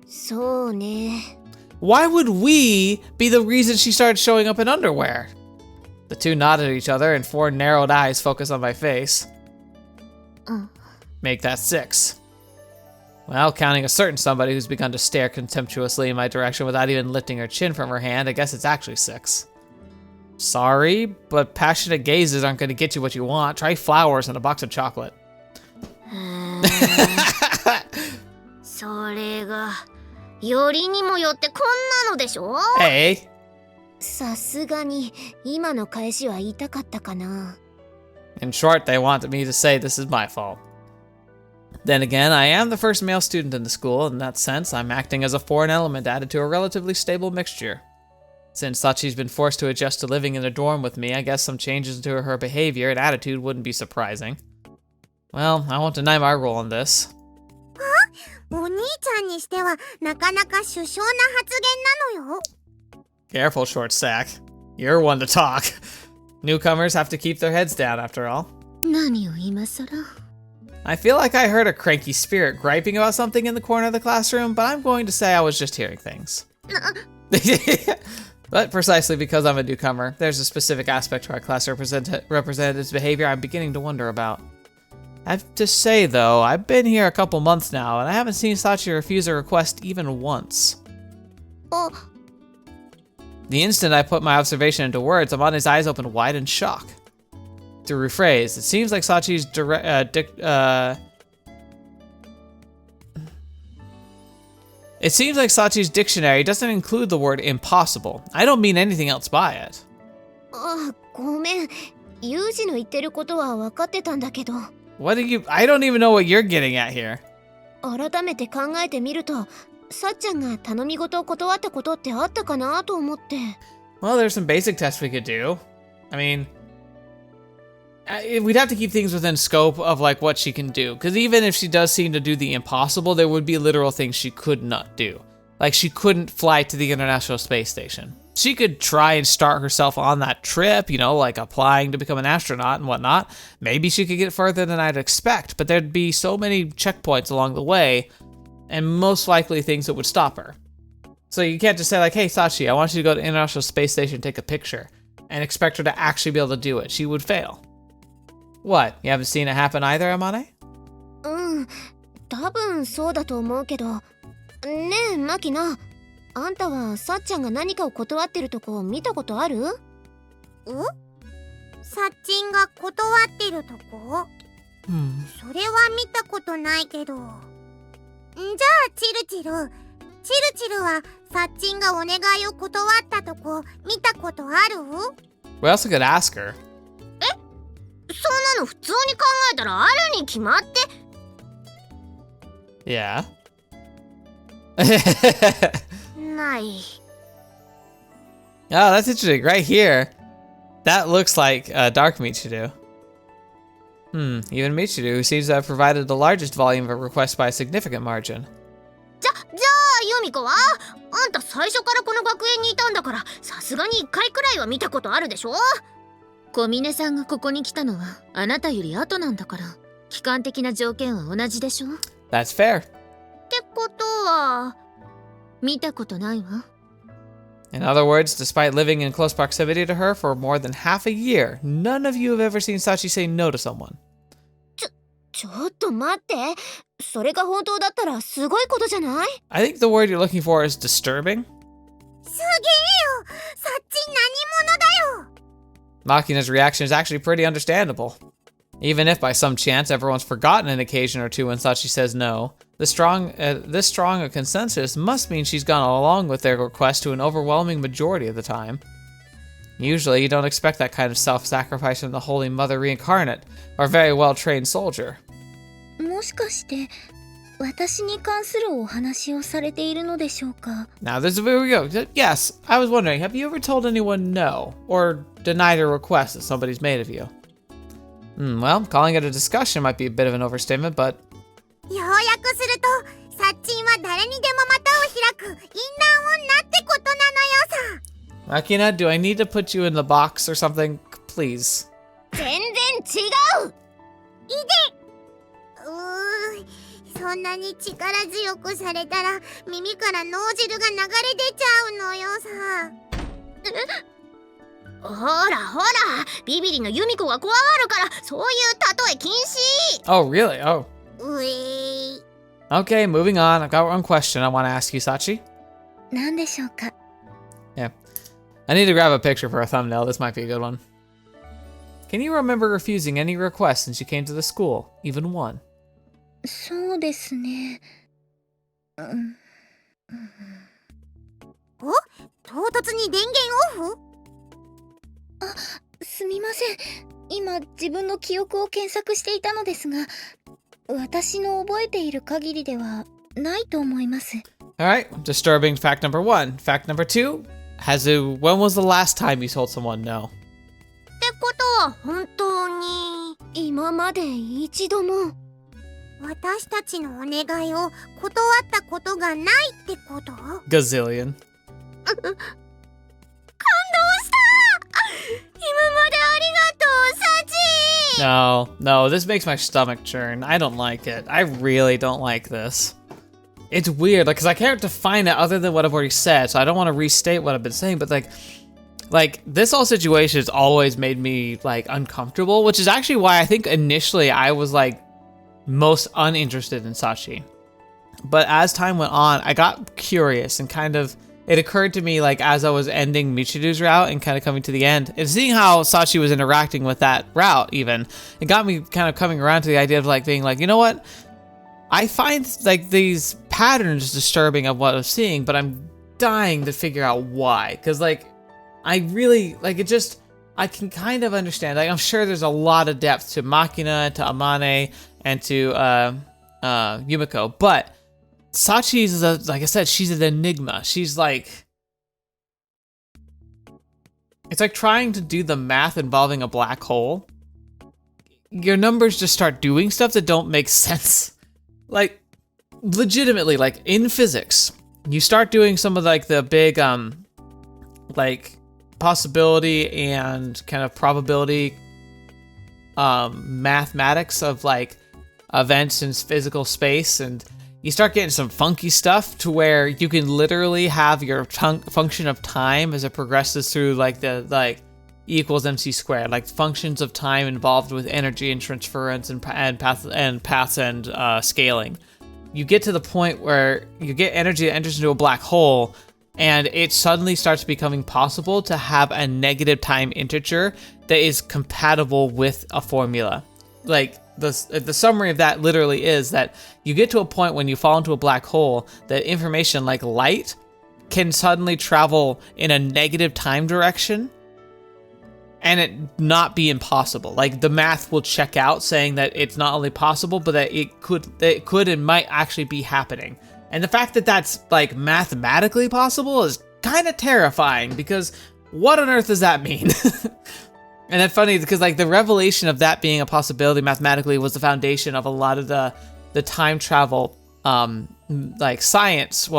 そうね。Why would we be the reason she started showing up in underwear? The two nodded at each other and four narrowed eyes focused on my face. Make that 6. Well, counting a certain somebody who's begun to stare contemptuously in my direction without even lifting her chin from her hand, I guess it's actually 6. Sorry, but passionate gazes aren't going to get you what you want. Try flowers and a box of chocolate. それがよりにもよってこんなのでしょ？ Hey. さすがに今の返しは言いたかったかな。In short, they wanted me to say this is my fault. Then again, I am the first male student in the school. In that sense, I'm acting as a foreign element added to a relatively stable mixture. Since Sachi's been forced to adjust to living in a dorm with me, I guess some changes to her behavior and attitude wouldn't be surprising. Well, I won't deny my role in this. お兄ちゃんにしてはなかなか殊勝な発言なのよ。Careful, short sack. You're one to talk. Newcomers have to keep their heads down, after all. 何を今更。I feel like I heard a cranky spirit griping about something in the corner of the classroom, but I'm going to say I was just hearing things. But precisely because I'm a newcomer, there's a specific aspect to our class representative's behavior I'm beginning to wonder about. I have to say, though, I've been here a couple months now, and I haven't seen Sachi refuse a request even once. The instant I put my observation into words, Amane's eyes opened wide in shock. To rephrase, it seems like Sachi's dictionary doesn't include the word impossible. I don't mean anything else by it. あ、ごめん。ユージの言ってることは分かってたんだけど。I don't even know what you're getting at here. 改めて考えてみると、さっちゃんが頼み事を断ったことってあったかなと思って。Well, there's some basic tests we could do. I mean, we'd have to keep things within scope of like what she can do. Because even if she does seem to do the impossible, there would be literal things she could not do. Like she couldn't fly to the International Space Station. She could try and start herself on that trip, you know, like applying to become an astronaut and whatnot. Maybe she could get further than I'd expect, but there'd be so many checkpoints along the way, and most likely things that would stop her. So you can't just say like, hey, Sachi, I want you to go to International Space Station and take a picture, and expect her to actually be able to do it. She would fail. What? You haven't seen it happen either, Amane? 多分そうだと思うけど。ねえ、マキナ。あんたはさっちゃんが何かを断ってるとこを見たことある？さっちんが断ってるとこ？それは見たことないけど。じゃあチルチルはさっちんがお願いを断ったとこ見たことある？ We also could ask her. そんなの普通に考えたらあるに決まって。Yeah. ない。Oh, that's interesting. Right here. That looks like Dark Michiru. Even Michiru, who seems to have provided the largest volume of requests by a significant margin. じゃあユミコはあんた最初からこの学園にいたんだからさすがに1回くらいは見たことあるでしょ？小峰さんがここに来たのはあなたより後なんだから期間的な条件は同じでしょ？ That's fair. ってことは見たことないわ。In other words, despite living in close proximity to her for more than half a year, none of you have ever seen Sachi say no to someone. ちょっと待って。それが本当だったらすごいことじゃない？ I think the word you're looking for is disturbing. すげえよ。さっち何者だよ。Makina's reaction is actually pretty understandable. Even if by some chance everyone's forgotten an occasion or two when Sachi says no, this strong a consensus must mean she's gone along with their request to an overwhelming majority of the time. Usually you don't expect that kind of self-sacrifice from the Holy Mother Reincarnate, or very well-trained soldier. もしかして私に関するお話をされているのでしょうか？ Now this is where we go. Yes, I was wondering, have you ever told anyone no, or denied a request that somebody's made of you? Well, calling it a discussion might be a bit of an overstatement, but... 要約すると、サッチンは誰にでも股を開く淫乱女ってことなのよさ。 Makina, do I need to put you in the box or something? Please. 全然違う。いで。そんなに力強くされたら耳から脳汁が流れ出ちゃうのよさ。ほらほら、ビビリのユミコが怖がるからそういう例え禁止。 Oh, really? Oh. うえー。 Okay, moving on. I've got one question I want to ask you, Sachi. 何でしょうか？ Yeah. I need to grab a picture for a thumbnail. This might be a good one. Can you remember refusing any request since you came to the school? Even one? そうですね。お？唐突に電源オフ？あ、すみません。今自分の記憶を検索していたのですが、私の覚えている限りではないと思います。Alright, disturbing fact number 1. Fact number 2. When was the last time you told someone no? ってことは本当に今まで一度も私たちのお願いを断ったことがないってこと？ Gazillion. 感動した。今までありがとう、サチ。 No, this makes my stomach churn. I don't like it. I really don't like this. It's weird, like, because I can't define it other than what I've already said, so I don't want to restate what I've been saying, but like this whole situation has always made me like uncomfortable, which is actually why I think initially I was like most uninterested in Sachi. But as time went on, I got curious and kind of, it occurred to me like as I was ending Michiru's route and kind of coming to the end and seeing how Sachi was interacting with that route even, it got me kind of coming around to the idea of like being like, you know what? I find like these patterns disturbing of what I'm seeing, but I'm dying to figure out why. Cause like, I really, like it just, I can kind of understand. Like I'm sure there's a lot of depth to Makina, to Amane, and to Yumiko, but Sachi's, like I said, she's an enigma. She's like, it's like trying to do the math involving a black hole. Your numbers just start doing stuff that don't make sense. Like, legitimately, like in physics, you start doing some of like the big like possibility and kind of probability mathematics of like events in physical space, and you start getting some funky stuff to where you can literally have your function of time as it progresses through like the E equals mc squared, like functions of time involved with energy and transference and paths and scaling. You get to the point where you get energy that enters into a black hole, and it suddenly starts becoming possible to have a negative time integer that is compatible with a formula. Like the summary of that literally is that you get to a point when you fall into a black hole that information like light can suddenly travel in a negative time direction and it not be impossible. Like the math will check out saying that it's not only possible, but that it could and might actually be happening. And the fact that that's like mathematically possible is kind of terrifying, because what on earth does that mean? And that's funny because like the revelation of that being a possibility mathematically was the foundation of a lot of the time travel like science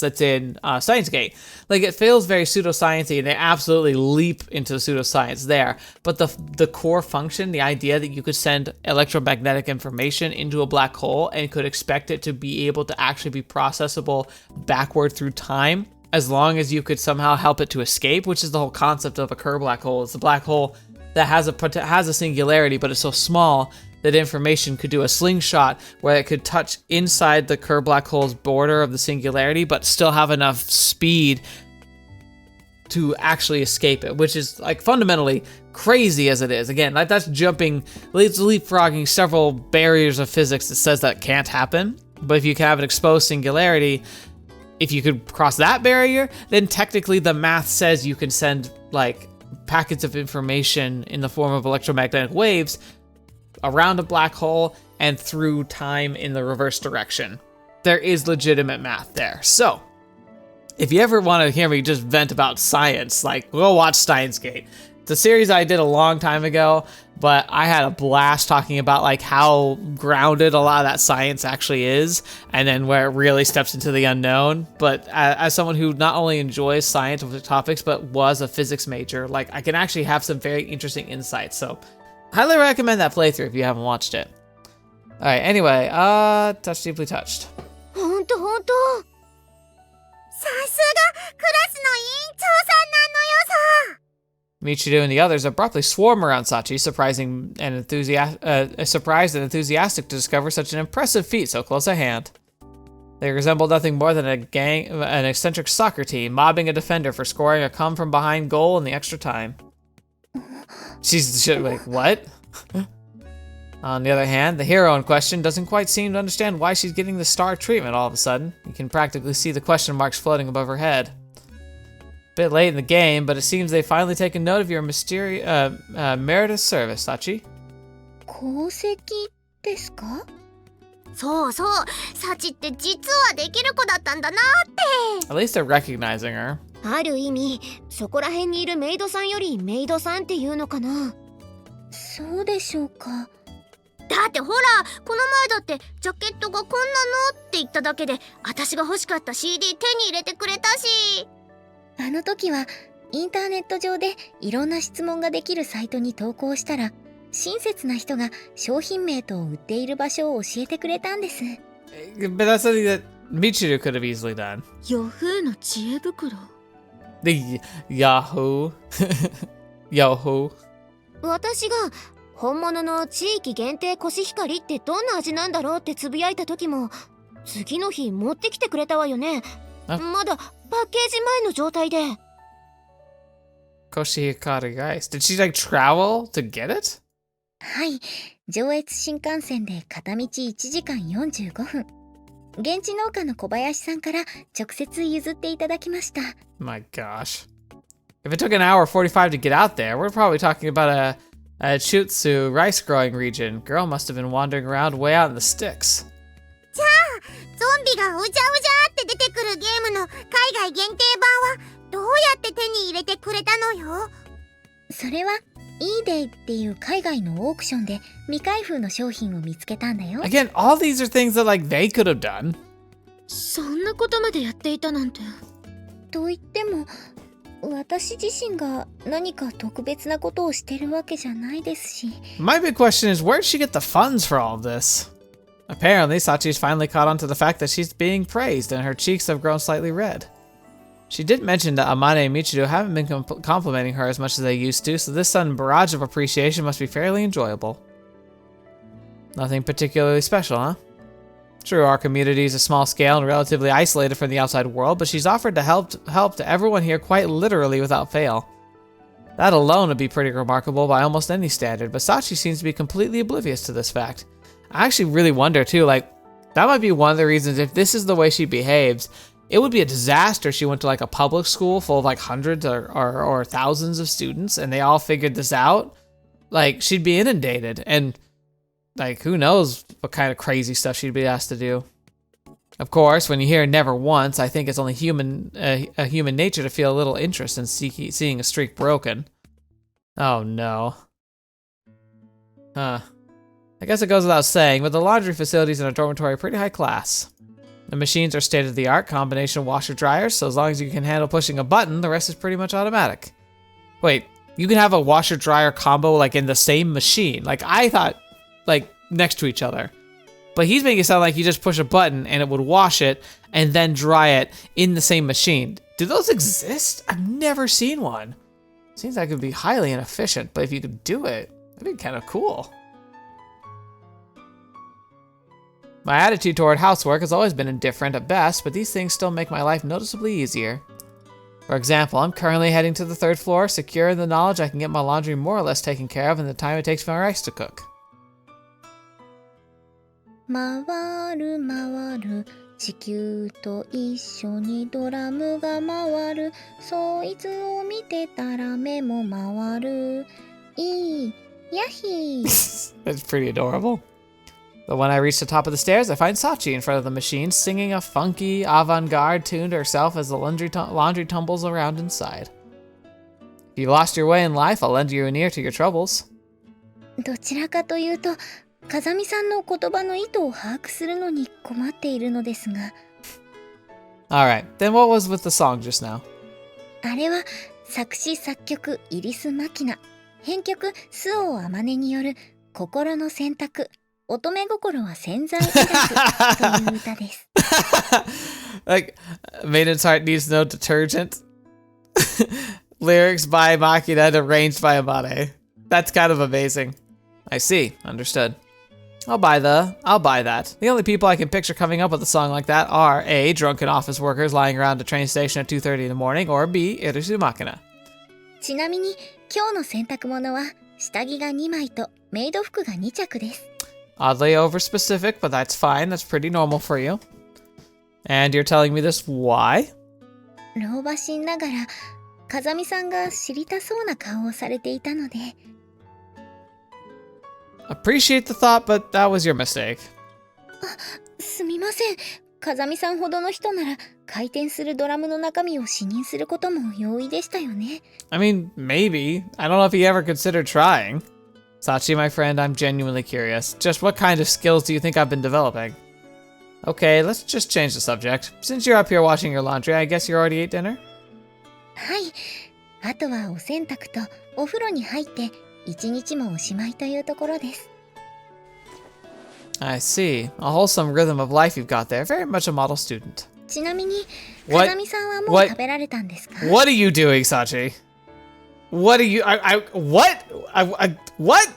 that's in Science Gate. Like it feels very pseudoscience-y, and they absolutely leap into pseudoscience there. But the core function, the idea that you could send electromagnetic information into a black hole and could expect it to be able to actually be processable backward through time, as long as you could somehow help it to escape, which is the whole concept of a Kerr black hole. It's a black hole that has a singularity, but it's so small that information could do a slingshot where it could touch inside the Kerr black hole's border of the singularity, but still have enough speed to actually escape it, which is like fundamentally crazy as it is. Again, like that's leapfrogging several barriers of physics that says that can't happen. But if you can have an exposed singularity, if you could cross that barrier, then technically the math says you can send like packets of information in the form of electromagnetic waves around a black hole and through time in the reverse direction. There is legitimate math there. So if you ever want to hear me just vent about science, like go watch Steins Gate. It's a series I did a long time ago, but I had a blast talking about like how grounded a lot of that science actually is, and then where it really steps into the unknown. But as someone who not only enjoys scientific topics, but was a physics major, like I can actually have some very interesting insights. So highly recommend that playthrough if you haven't watched it. All right, anyway, touch deeply touched. ほんとほんと。さすがクラスの委員長さんなのよさ。 Michiru and the others abruptly swarm around Sachi, surprised and enthusiastic to discover such an impressive feat so close at hand. They resemble nothing more than an eccentric soccer team, mobbing a defender for scoring a come-from-behind goal in the extra time. She's like, what? On the other hand, the hero in question doesn't quite seem to understand why she's getting the star treatment all of a sudden. You can practically see the question marks floating above her head. Bit late in the game, but it seems they've finally taken note of your meritorious service, Sachi. 功績ですか？そうそう、サチって実はできる子だったんだなって。 At least they're recognizing her. ある意味、そこら辺にいるメイドさんよりメイドさんっていうのかな。そうでしょうか。だってほら、この前だってジャケットがこんなのって言っただけで、私が欲しかった CD 手に入れてくれたし。あの時はインターネット上でいろんな質問ができるサイトに投稿したら、親切な人が商品名と売っている場所を教えてくれたんです。But that's something that Michiru could have easily done. ヤフーの知恵袋。The Yahoo. Yahoo. 私が本物の地域限定コシヒカリってどんな味なんだろうってつぶやいた時も、次の日持ってきてくれたわよね。まだパッケージ前の状態で。Koshihikari guys. Did she like travel to get it? はい、上越新幹線で片道1時間45分。現地農家の小林さんから直接譲っていただきました。My gosh. If it took an hour 45 to get out there, we're probably talking about a Chutsu rice growing region. Girl must have been wandering around way out in the sticks. じゃあ、ゾンビがうじゃうじゃって出てくるゲームの海外限定版はどうやって手に入れてくれたのよ。それは eDay っていう海外のオークションで未開封の商品を見つけたんだよ。 Again, all these are things that like they could have done. そんなことまでやっていたなんて。と言っても、私自身が何か特別なことをしてるわけじゃないですし。My big question is, where'd she get the funds for all of this? Apparently, Sachi's finally caught on to the fact that she's being praised and her cheeks have grown slightly red. She did mention that Amane and Michiru haven't been complimenting her as much as they used to, so this sudden barrage of appreciation must be fairly enjoyable. Nothing particularly special, huh? True, our community is a small scale and relatively isolated from the outside world, but she's offered to help to everyone here quite literally without fail. That alone would be pretty remarkable by almost any standard, but Sachi seems to be completely oblivious to this fact. I actually really wonder too, like, that might be one of the reasons if this is the way she behaves, it would be a disaster if she went to like a public school full of like hundreds or thousands of students and they all figured this out. Like, she'd be inundated and like, who knows what kind of crazy stuff she'd be asked to do. Of course, when you hear never once, I think it's only human nature to feel a little interest in seeing a streak broken. Oh no. Huh. I guess it goes without saying, but the laundry facilities in our dormitory are pretty high class. The machines are state-of-the-art, combination washer-dryers, so as long as you can handle pushing a button, the rest is pretty much automatic. Wait, you can have a washer-dryer combo like in the same machine. Like, I thought, like, next to each other. But he's making it sound like you just push a button and it would wash it and then dry it in the same machine. Do those exist? I've never seen one. Seems like it would be highly inefficient, but if you could do it, that'd be kind of cool. My attitude toward housework has always been indifferent at best, but these things still make my life noticeably easier. For example, I'm currently heading to the 3rd floor, secure in the knowledge I can get my laundry more or less taken care of in the time it takes for my rice to cook. 回る回る地球と一緒にドラムが回るそいつを見てたら目も回るいいヤヒー That's pretty adorable. But when I reach the top of the stairs, I find Sachi in front of the machine, singing a funky, avant-garde tune to herself as the laundry tumbles around inside. If you lost your way in life, I'll lend you an ear to your troubles. どちらかというと風見さんの言葉の意図を把握するのに困っているのですが Alright, then what was with the song just now? あれは作詞作曲イリス・マキナ編曲周防天音による心の選択乙女心は潜在いらずという歌です Like, Maiden's Heart Needs No Detergent. Lyrics by Makina and arranged by Amane. That's kind of amazing. I see. Understood. I'll buy that. The only people I can picture coming up with a song like that are A, drunken office workers lying around a train station at 2:30 in the morning, or B, Irisu Makina. ちなみに今日の洗濯物は下着が2枚とメイド服が2着です Oddly over-specific, but that's fine. That's pretty normal for you. And you're telling me this why? 老婆心ながら風見さんが知りたそうな顔をされていたので Appreciate the thought, but that was your mistake. すみません風見さんほどの人なら回転するドラムの中身を視認することも容易でしたよね I mean, maybe. I don't know if he ever considered trying. Sachi, my friend, I'm genuinely curious. Just what kind of skills do you think I've been developing? Okay, let's just change the subject. Since you're up here washing your laundry, I guess you already ate dinner? はいあとはお洗濯とお風呂に入って一日もおしまいというところです I see. A wholesome rhythm of life you've got there. Very much a model student. ちなみに風見さんはもう食べられたんですか What are you doing, Sachi? What are you... what? What?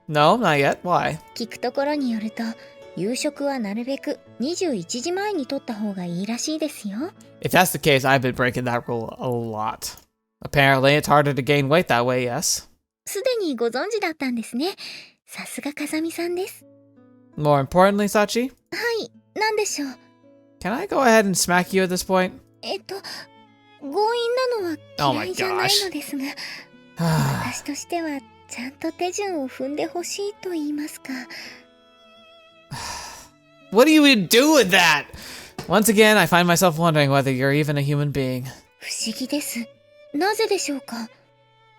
No, not yet. Why? 聞くところによると夕食はなるべく21時前にとった方がいいらしいですよ If that's the case, I've been breaking that rule a lot. Apparently, it's harder to gain weight that way, yes. すでにご存知だったんですねさすが風見さんです More importantly, Sachi, はいなんでしょう can I go ahead and smack you at this point? 強引なのは嫌いじゃないのですが、私としてはちゃんと手順を踏んでほしいと言いますか。What do you even do with that? Once again, I find myself wondering whether you're even a human being. 不思議です。なぜでしょうか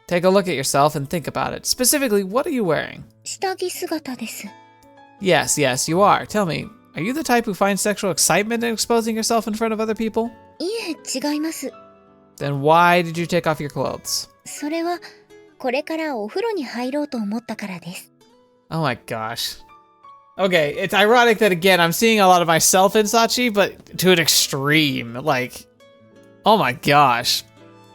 Take a look at yourself and think about it. Specifically, what are you wearing? 下着姿です。Yes, you are. Tell me, are you the type who finds sexual excitement in exposing yourself in front of other people? いえ、違います。 Then why did you take off your clothes? それはこれからお風呂に入ろうと思ったからです。 Oh my gosh. Okay, it's ironic that again I'm seeing a lot of myself in Sachi, but to an extreme. Like, oh my gosh.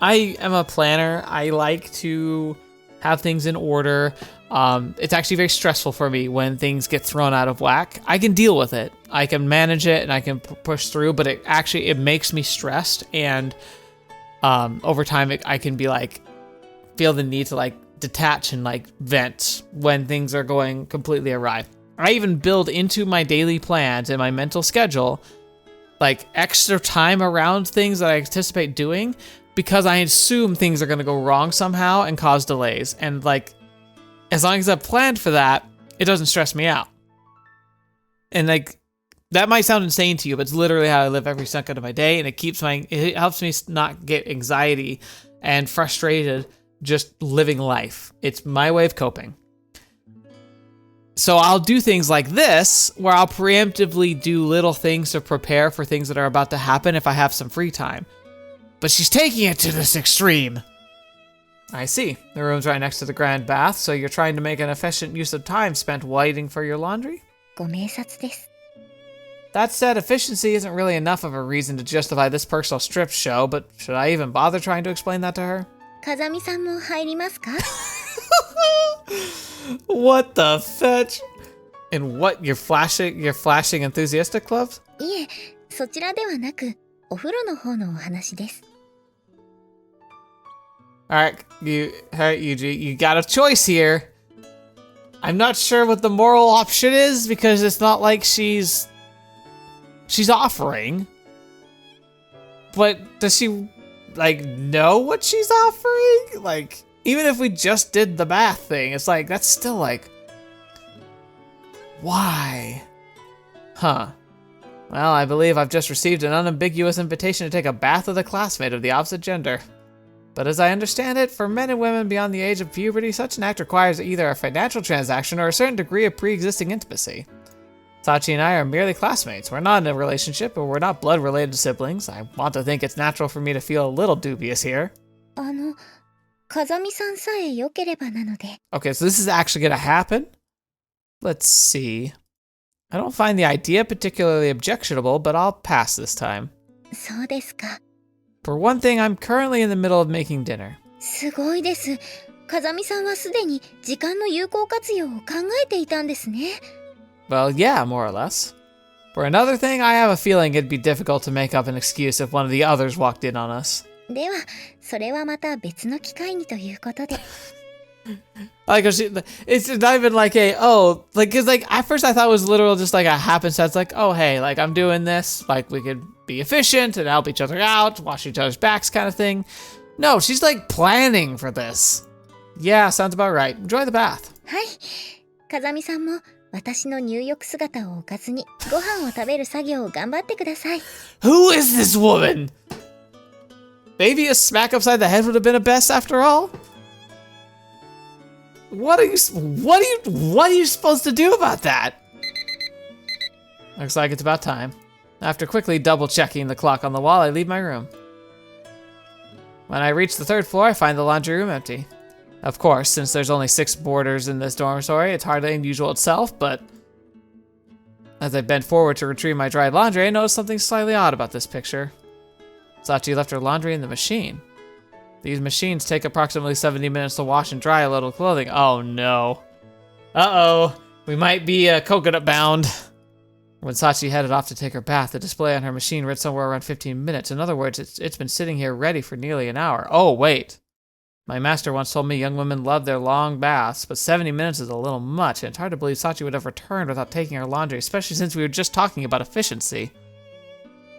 I am a planner. I like to have things in order. It's actually very stressful for me when things get thrown out of whack. I can deal with it. I can manage it and I can push through, but it makes me stressed, and over time I can be like, feel the need to like detach and like vent when things are going completely awry. I even build into my daily plans and my mental schedule like extra time around things that I anticipate doing, because I assume things are going to go wrong somehow and cause delays. And like, as long as I've planned for that, it doesn't stress me out. And like, that might sound insane to you, but it's literally how I live every second of my day, and it helps me not get anxiety and frustrated just living life. It's my way of coping. So I'll do things like this, where I'll preemptively do little things to prepare for things that are about to happen if I have some free time. But she's taking it to this extreme. I see. The room's right next to the grand bath, so you're trying to make an efficient use of time spent waiting for your laundry? ご明察です。 That said, efficiency isn't really enough of a reason to justify this personal strip show, but should I even bother trying to explain that to her? 風見さんも入りますか? What the fetch? And what, you're flashing enthusiastic clubs? いえ、そちらではなく、お風呂の方のお話です。 Alright, Yuuji, you got a choice here. I'm not sure what the moral option is, because it's not like she's offering. But does she, like, know what she's offering? Like, even if we just did the bath thing, it's like, that's still like, why? Huh. Well, I believe I've just received an unambiguous invitation to take a bath with a classmate of the opposite gender. But as I understand it, for men and women beyond the age of puberty, such an act requires either a financial transaction or a certain degree of pre-existing intimacy. Sachi and I are merely classmates. We're not in a relationship, but we're not blood-related siblings. I want to think it's natural for me to feel a little dubious here. 風見さんさえ良ければなので。 Okay, so this is actually gonna happen? Let's see. I don't find the idea particularly objectionable, but I'll pass this time. そうですか。 For one thing, I'm currently in the middle of making dinner. すごいです。風見さんはすでに時間の有効活用を考えていたんですね。 Well, yeah, more or less. For another thing, I have a feeling it'd be difficult to make up an excuse if one of the others walked in on us. では、それはまた別の機会にということで。 Like, it's not even like cause like, at first I thought it was literal just like a happenstance, like, oh, hey, like, I'm doing this, like, we could be efficient and help each other out, wash each other's backs kind of thing. No, she's like planning for this. Yeah, sounds about right. Enjoy the bath. はい。風見さんも私の入浴姿をおかずにご飯を食べる作業を頑張ってください。 Who is this woman? Maybe a smack upside the head would have been a best after all? What are you supposed to do about that? Looks like it's about time. After quickly double-checking the clock on the wall, I leave my room. When I reach the 3rd floor, I find the laundry room empty. Of course, since there's only 6 boarders in this dormitory, it's hardly unusual itself, but as I bend forward to retrieve my dried laundry, I notice something slightly odd about this picture. Sachi left her laundry in the machine. These machines take approximately 70 minutes to wash and dry a load of clothing. Oh no. Uh-oh. We might be coconut bound. When Sachi headed off to take her bath, the display on her machine read somewhere around 15 minutes. In other words, it's been sitting here ready for nearly an hour. Oh, wait. My master once told me young women love their long baths, but 70 minutes is a little much, and it's hard to believe Sachi would have returned without taking her laundry, especially since we were just talking about efficiency.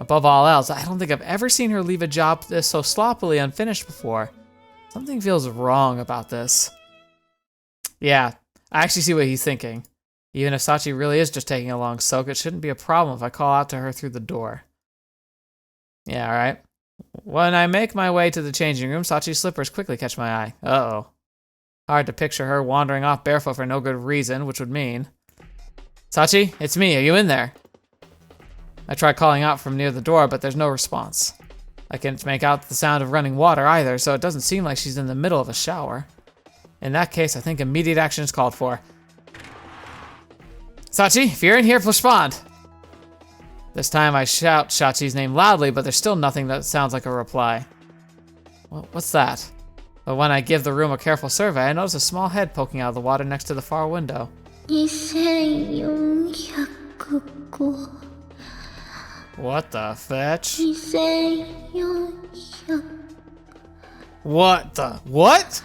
Above all else, I don't think I've ever seen her leave a job this so sloppily unfinished before. Something feels wrong about this. Yeah, I actually see what he's thinking. Even if Sachi really is just taking a long soak, it shouldn't be a problem if I call out to her through the door. Yeah, alright. When I make my way to the changing room, Sachi's slippers quickly catch my eye. Uh-oh. Hard to picture her wandering off barefoot for no good reason, which would mean... Sachi, it's me. Are you in there? I try calling out from near the door, but there's no response. I can't make out the sound of running water either, so it doesn't seem like she's in the middle of a shower. In that case, I think immediate action is called for. Sachi, if you're in here, respond. This time I shout Sachi's name loudly, but there's still nothing that sounds like a reply. Well, what's that? But when I give the room a careful survey, I notice a small head poking out of the water next to the far window. 2405 What the fetch? 2400 What the what?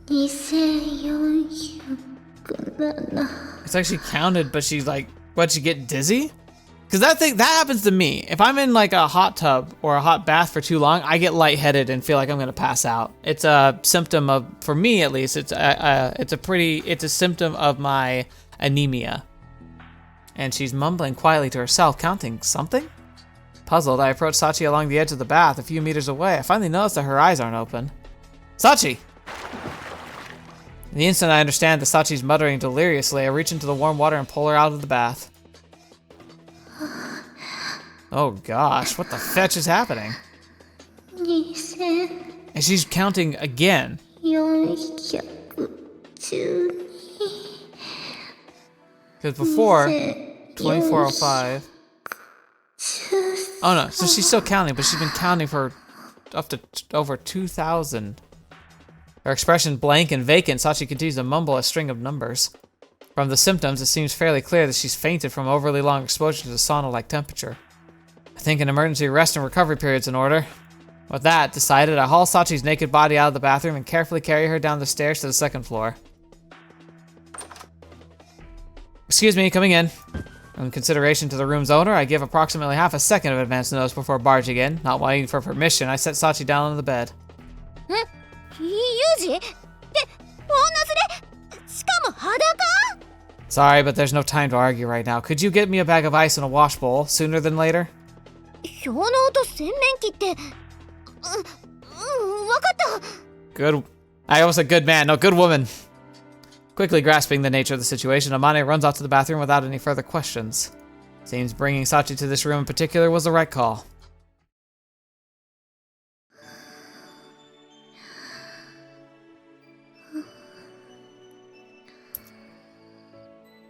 2407 It's like she counted, but she's like, what'd she get dizzy? Because that happens to me. If I'm in like a hot tub or a hot bath for too long, I get lightheaded and feel like I'm gonna pass out. It's a symptom of, for me at least, it's a symptom of my anemia. And she's mumbling quietly to herself, counting something? Puzzled, I approach Sachi along the edge of the bath, a few meters away. I finally notice that her eyes aren't open. Sachi! In the instant I understand that Sachi's muttering deliriously, I reach into the warm water and pull her out of the bath. Oh gosh, what the fetch is happening? And she's counting again. 412 Because before, 2405. Oh no, so she's still counting, but she's been counting for up to over 2,000. Her expression blank and vacant, Sachi continues to mumble a string of numbers. From the symptoms, it seems fairly clear that she's fainted from overly long exposure to the sauna-like temperature. I think an emergency rest and recovery period's in order. With that decided, I haul Sachi's naked body out of the bathroom and carefully carry her down the stairs to the second floor. Excuse me, coming in. In consideration to the room's owner, I give approximately half a second of advance notice before barging in. Not waiting for permission, I set Sachi down on the bed. ユージって女連れしかも裸 Sorry, but there's no time to argue right now. Could you get me a bag of ice and a wash bowl sooner than later? 氷の音洗面器ってわかった Good. I almost said good man, no, good woman. Quickly grasping the nature of the situation, Amane runs out to the bathroom without any further questions. Seems bringing Sachi to this room in particular was the right call.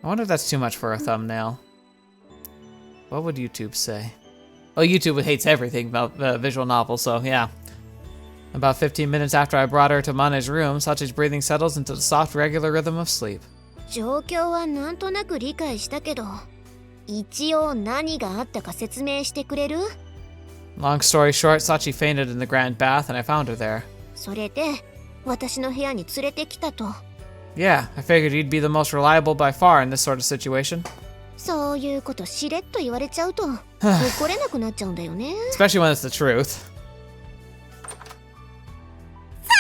I wonder if that's too much for a thumbnail. What would YouTube say? Well, YouTube hates everything about visual novels, so yeah. About 15 minutes after I brought her to Mane's room, Sachi's breathing settles into the soft, regular rhythm of sleep. 状況はなんとなく理解したけど一応何があったか説明してくれる Long story short, Sachi fainted in the grand bath and I found her there. それで私の部屋に連れてきたと Yeah, I figured you'd be the most reliable by far in this sort of situation. そういうことしれっと言われちゃうと怒れなくなっちゃうんだよね Especially when it's the truth. サ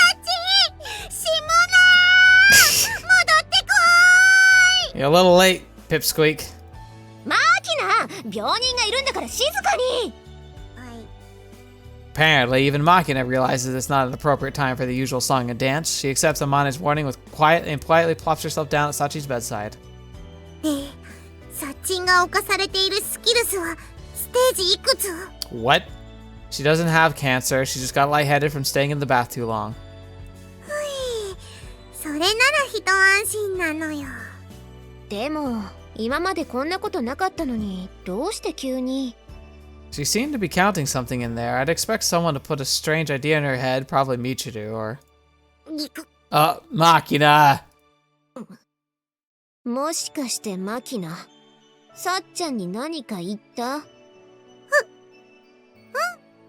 チシモナ戻ってこ You're a little late, Pipsqueak. ーいマキナ病人がいるんだから静かに Apparently, even Makina realizes it's not an appropriate time for the usual song and dance. She accepts Amane's warning with quietly plops herself down at Sachi's bedside. でサチが侵されているスキルスはステージいくつ What? She doesn't have cancer, she just got lightheaded from staying in the bath too long. それなら一安心なのよでも今までこんなことなかったのにどうして急に She seemed to be counting something in there. I'd expect someone to put a strange idea in her head, probably Michiru, or... Makina! もしかしてマキナさっちゃんに何か言った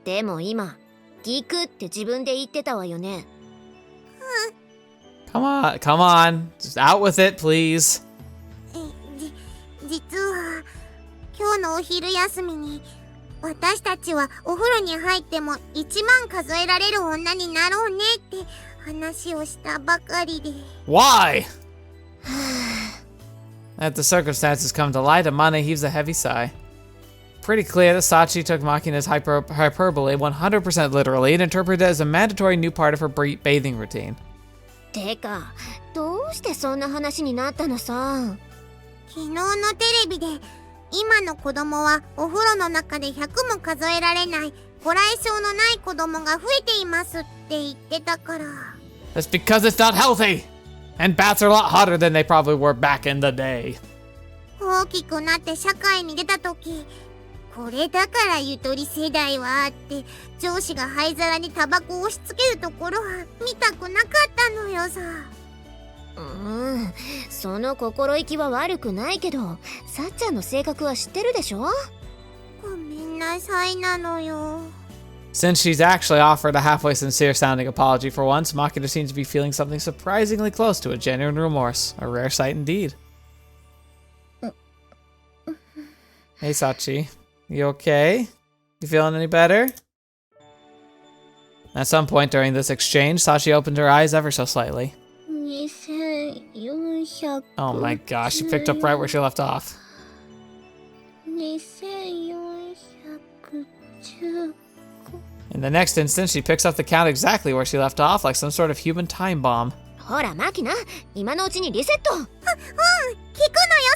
でも今ギクって自分で言ってたわよね Come on. Just out with it, please. 実は今日のお昼休みに私たちはお風呂に入っても1万数えられる女になろうねって話をしたばかりで Why? As the circumstances come to light, Amane heaves a heavy sigh. Pretty clear that Sachi took Makina's hyperbole 100% literally and interpreted it as a mandatory new part of her bathing routine. てかどうしてそんな話になったのさ昨日のテレビで今の子供はお風呂の中で100も数えられないこらえ性のない子供が増えていますって言ってたから。That's because it's not healthy! And bats are a lot hotter than they probably were back in the day. 大きくなって社会に出た時、これだからゆとり世代はって上司が灰皿にタバコを押し付けるところは見たくなかったのよさ。その心意気は悪くないけど、さっちゃんの性格は知ってるでしょ。ごめんなさいなのよ。Since she's actually offered a halfway sincere sounding apology for once, Makita seems to be feeling something surprisingly close to a genuine remorse. A rare sight indeed. Hey Sachi, you okay? You feeling any better? At some point during this exchange, Sachi opened her eyes ever so slightly. Oh my gosh, she picked up right where she left off. In the next instant, she picks up the count exactly where she left off, like some sort of human time bomb. ほらマキナ、今のうちにリセット。聞くのよ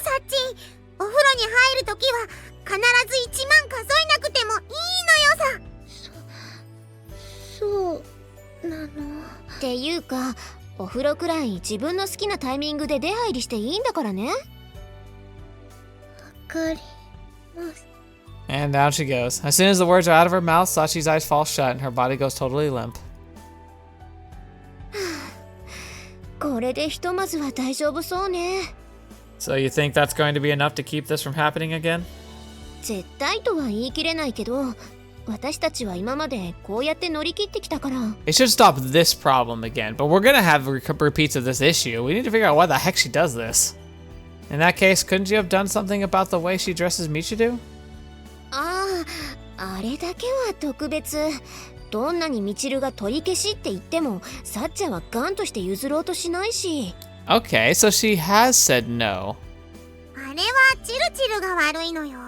サッチ。お風呂に入るときは必ず1万数えなくてもいいのよさ。そうなの。っていうか、お風呂くらい自分の好きなタイミングで出入りしていいんだからね。わかります。And down she goes. As soon as the words are out of her mouth, Sachi's eyes fall shut and her body goes totally limp. これでひとまずは大丈夫そうね。So you think that's going to be enough to keep this from happening again? 絶対とは言い切れないけど、私たちは今までこうやって乗り切ってきたから。It should stop this problem again, but we're gonna have repeats of this issue. We need to figure out why the heck she does this. In that case, couldn't you have done something about the way she dresses Michiru? あれだけは特別。どんなにミチルが取り消しって言っても、さっちゃんはガンとして譲ろうとしないし。Okay, so she has said no. あれはチルチルが悪いのよ。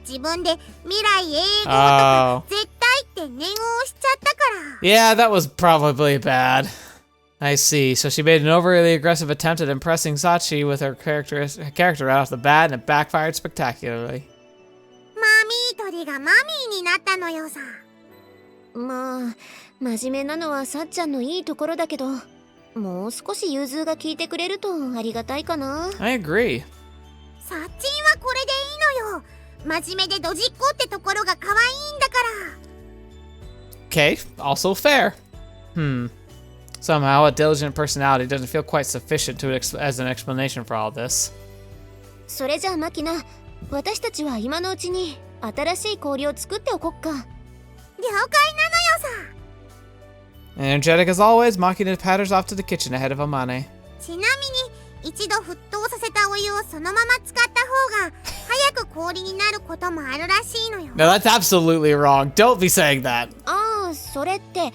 自分で未来永劫とか絶対って念を押しちゃったから。Yeah, that was probably bad. I see. So she made an overly aggressive attempt at impressing Sachi with her character right off the bat, and it backfired spectacularly. マミー鳥がマミーになったのよさ。まあ、真面目なのはさっちゃんのいいところだけど、もう少し融通が効いてくれるとありがたいかな。I agree. サッチンはこれでいいのよ。真面目でドジっ子ってところが可愛いんだから。Okay, also fair. Somehow a diligent personality doesn't feel quite sufficient as an explanation for all this. それじゃあマキナ、私たちは今のうちに新しい氷を作っておこっか。了解なのよさ。Energetic as always, Makina patters off to the kitchen ahead of Amane. ちなみに一度沸騰させたお湯をそのまま使った方が早く氷になることもあるらしいのよ。No, that's absolutely wrong. Don't be saying that. それって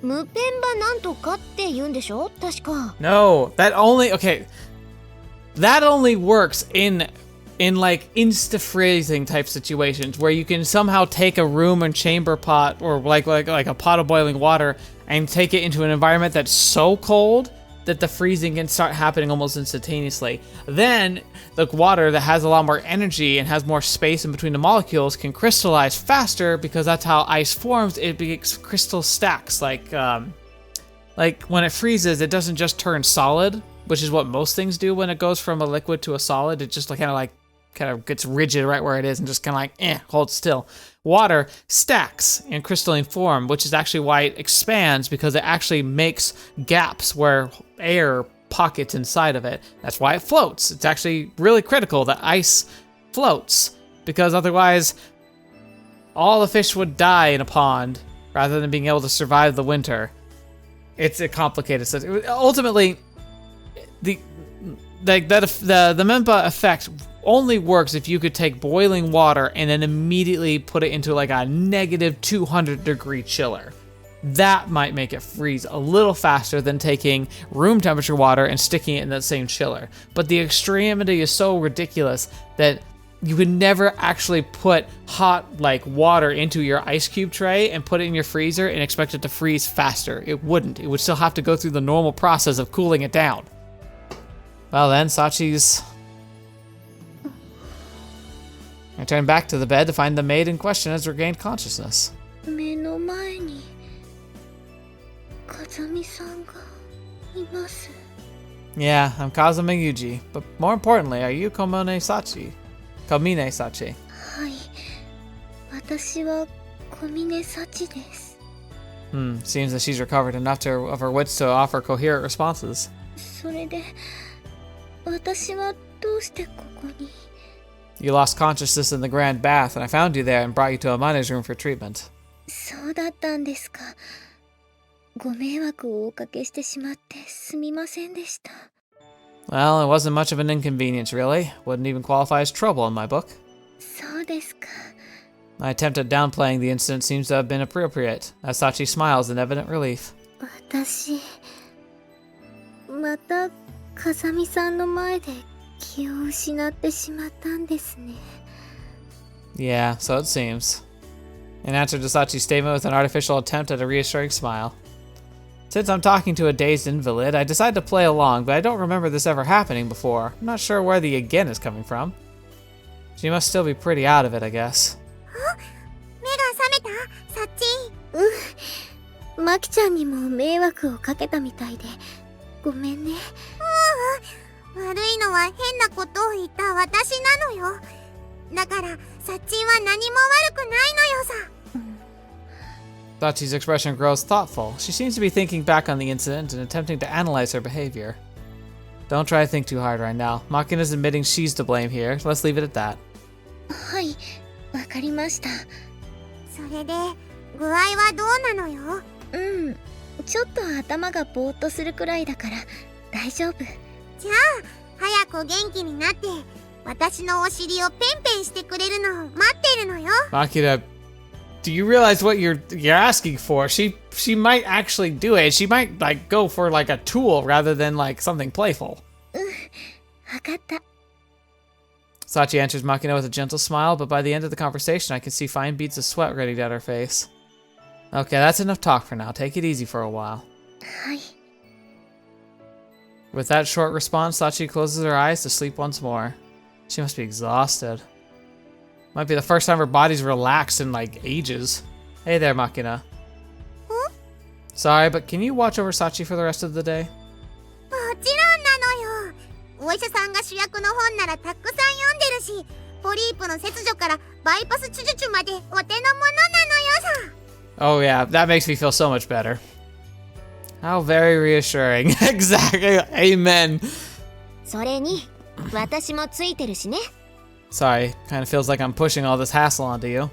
無ペンバなんとかって言うんでしょ確か。No, that only works in like insta-freezing type situations where you can somehow take a room and chamber pot or like a pot of boiling water and take it into an environment that's so cold that the freezing can start happening almost instantaneously. Then the water that has a lot more energy and has more space in between the molecules can crystallize faster because that's how ice forms. It makes crystal stacks. Like when it freezes, it doesn't just turn solid, which is what most things do when it goes from a liquid to a solid. It just kind of gets rigid right where it is and just kind of holds still. Water stacks in crystalline form, which is actually why it expands, because it actually makes gaps where air pockets inside of it. That's why it floats. It's actually really critical that ice floats, because otherwise all the fish would die in a pond rather than being able to survive the winter. It's a complicated system. Ultimately, the Memba effect only works if you could take boiling water and then immediately put it into like a negative 200-degree chiller. That might make it freeze a little faster than taking room temperature water and sticking it in that same chiller. But the extremity is so ridiculous that you could never actually put hot water into your ice cube tray and put it in your freezer and expect it to freeze faster. It wouldn't. It would still have to go through the normal process of cooling it down. Well then, Sachi's returned back to the bed to find the maid in question has regained consciousness. 目の前に風見さんがいます。 Yeah, I'm Kazama Yuuji, but more importantly, are you Komine Sachi? Komine Sachi. はい、私は小峰幸です。 Seems that she's recovered enough of her wits to offer coherent responses. それで私はどうしてここに？ You lost consciousness in the Grand Bath, and I found you there and brought you to a miner's room for treatment. そうだったんですか。ご迷惑をおかけしてしまってすみませんでした。 Well, it wasn't much of an inconvenience, really. Wouldn't even qualify as trouble in my book. そうですか。 My attempt at downplaying the incident seems to have been appropriate, as Sachi smiles in evident relief. 私また風見さんの前で気を失ってしまったんですね。 Yeah, so it seems. In answer to Sachi's statement with an artificial attempt at a reassuring smile. Since I'm talking to a dazed invalid, I decide to play along, but I don't remember this ever happening before. I'm not sure where the again is coming from. She must still be pretty out of it, I guess. 目が覚めた？サッチ。マキちゃんにも迷惑をかけたみたいでごめんね。悪いのは変なことを言った私なのよ。だからサッチは何も悪くないのよさ。 Sachi's expression grows thoughtful. She seems to be thinking back on the incident and attempting to analyze her behavior. Don't try to think too hard right now. Makina's admitting she's to blame here. Let's leave it at that. はい、わかりました。それで具合はどうなのよ？ちょっと頭がぼーっとするくらいだから大丈夫。じゃあ早く元気になって私のお尻をペンペンしてくれるのを待ってるのよ。 Makina, do you realize what you're asking for? She might actually do it. She might like go for like a tool rather than like something playful. わかった。 Sachi answers Makina with a gentle smile, but by the end of the conversation, I can see fine beads of sweat running down her face. Okay, that's enough talk for now. Take it easy for a while. はい。 With that short response, Sachi closes her eyes to sleep once more. She must be exhausted. Might be the first time her body's relaxed in like ages. Hey there, Makina. Sorry, but can you watch over Sachi for the rest of the day? もちろんなのよ。お医者さんが主役の本ならたくさん読んでるし、ポリープの切除からバイパス手術までお手の物なのよさ。 Oh yeah, that makes me feel so much better. How very reassuring. Exactly. Amen. それに私もついてるしね。 Sorry, kind of feels like I'm pushing all this hassle onto you.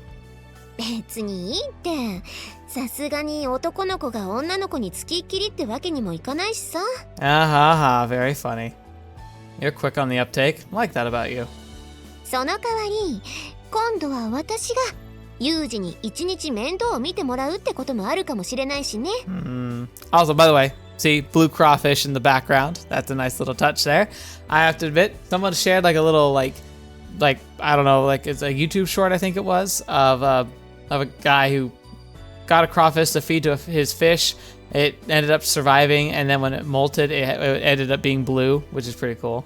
別にいいって。さすがに男の子が女の子につきっきりってわけにもいかないしさ。Ah ha ha, very funny. You're quick on the uptake. I like that about you. その代わり今度は私がユージに一日面倒を見てもらうってこともあるかもしれないしね。Also, by the way, see blue crawfish in the background. That's a nice little touch there. I have to admit, someone shared like a little like I don't know, like it's a YouTube short I think it was of a guy who got a crawfish to feed to his fish. It ended up surviving, and then when it molted, it ended up being blue, which is pretty cool.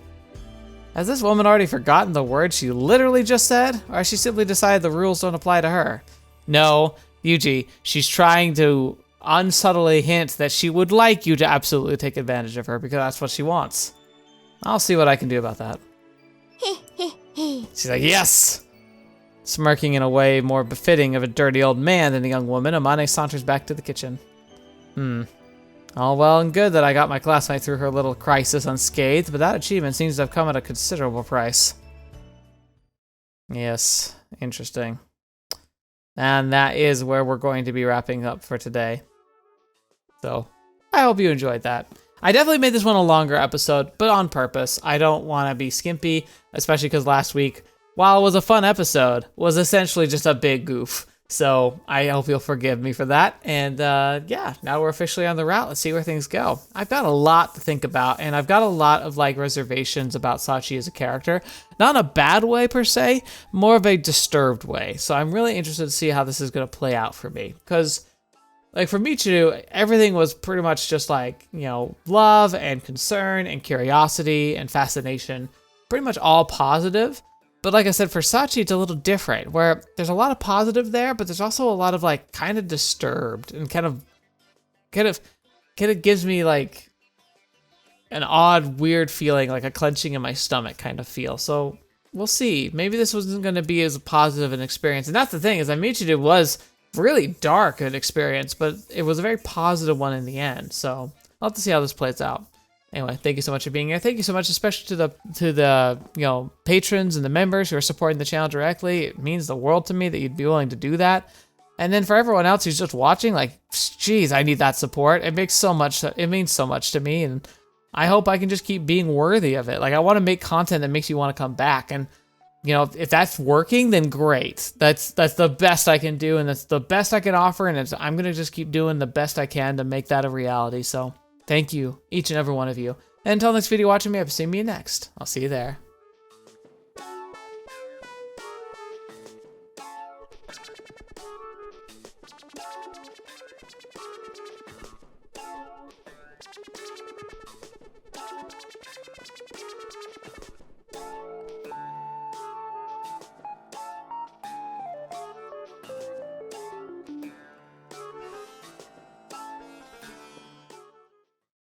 Has this woman already forgotten the words she literally just said? Or has she simply decided the rules don't apply to her? No, Yuuji, she's trying to unsubtly hint that she would like you to absolutely take advantage of her because that's what she wants. I'll see what I can do about that. She's like, yes! Smirking in a way more befitting of a dirty old man than a young woman, Amane saunters back to the kitchen. All well and good that I got my classmate through her little crisis unscathed, but that achievement seems to have come at a considerable price. Yes, interesting. And that is where we're going to be wrapping up for today. So, I hope you enjoyed that. I definitely made this one a longer episode, but on purpose. I don't want to be skimpy, especially because last week, while it was a fun episode, was essentially just a big goof. So I hope you'll forgive me for that. And yeah, now we're officially on the route. Let's see where things go. I've got a lot to think about, and I've got a lot of like reservations about Sachi as a character. Not in a bad way per se, more of a disturbed way. So I'm really interested to see how this is going to play out for me. Because like for Michiru, everything was pretty much just like, you know, love and concern and curiosity and fascination. Pretty much all positive. But like I said, for Sachi, it's a little different, where there's a lot of positive there, but there's also a lot of like kind of disturbed and kind of gives me like an odd, weird feeling, like a clenching in my stomach kind of feel. So we'll see. Maybe this wasn't going to be as positive an experience. And that's the thing, is I mentioned it was really dark an experience, but it was a very positive one in the end. So I'll have to see how this plays out. Anyway, thank you so much for being here. Thank you so much, especially to the patrons and the members who are supporting the channel directly. It means the world to me that you'd be willing to do that. And then for everyone else who's just watching, like, geez, I need that support. It means so much to me, and I hope I can just keep being worthy of it. Like, I want to make content that makes you want to come back, and if that's working, then great. That's the best I can do, and that's the best I can offer, and I'm gonna just keep doing the best I can to make that a reality. So thank you, each and every one of you. And until next video watching me, I'll see me next. I'll see you there.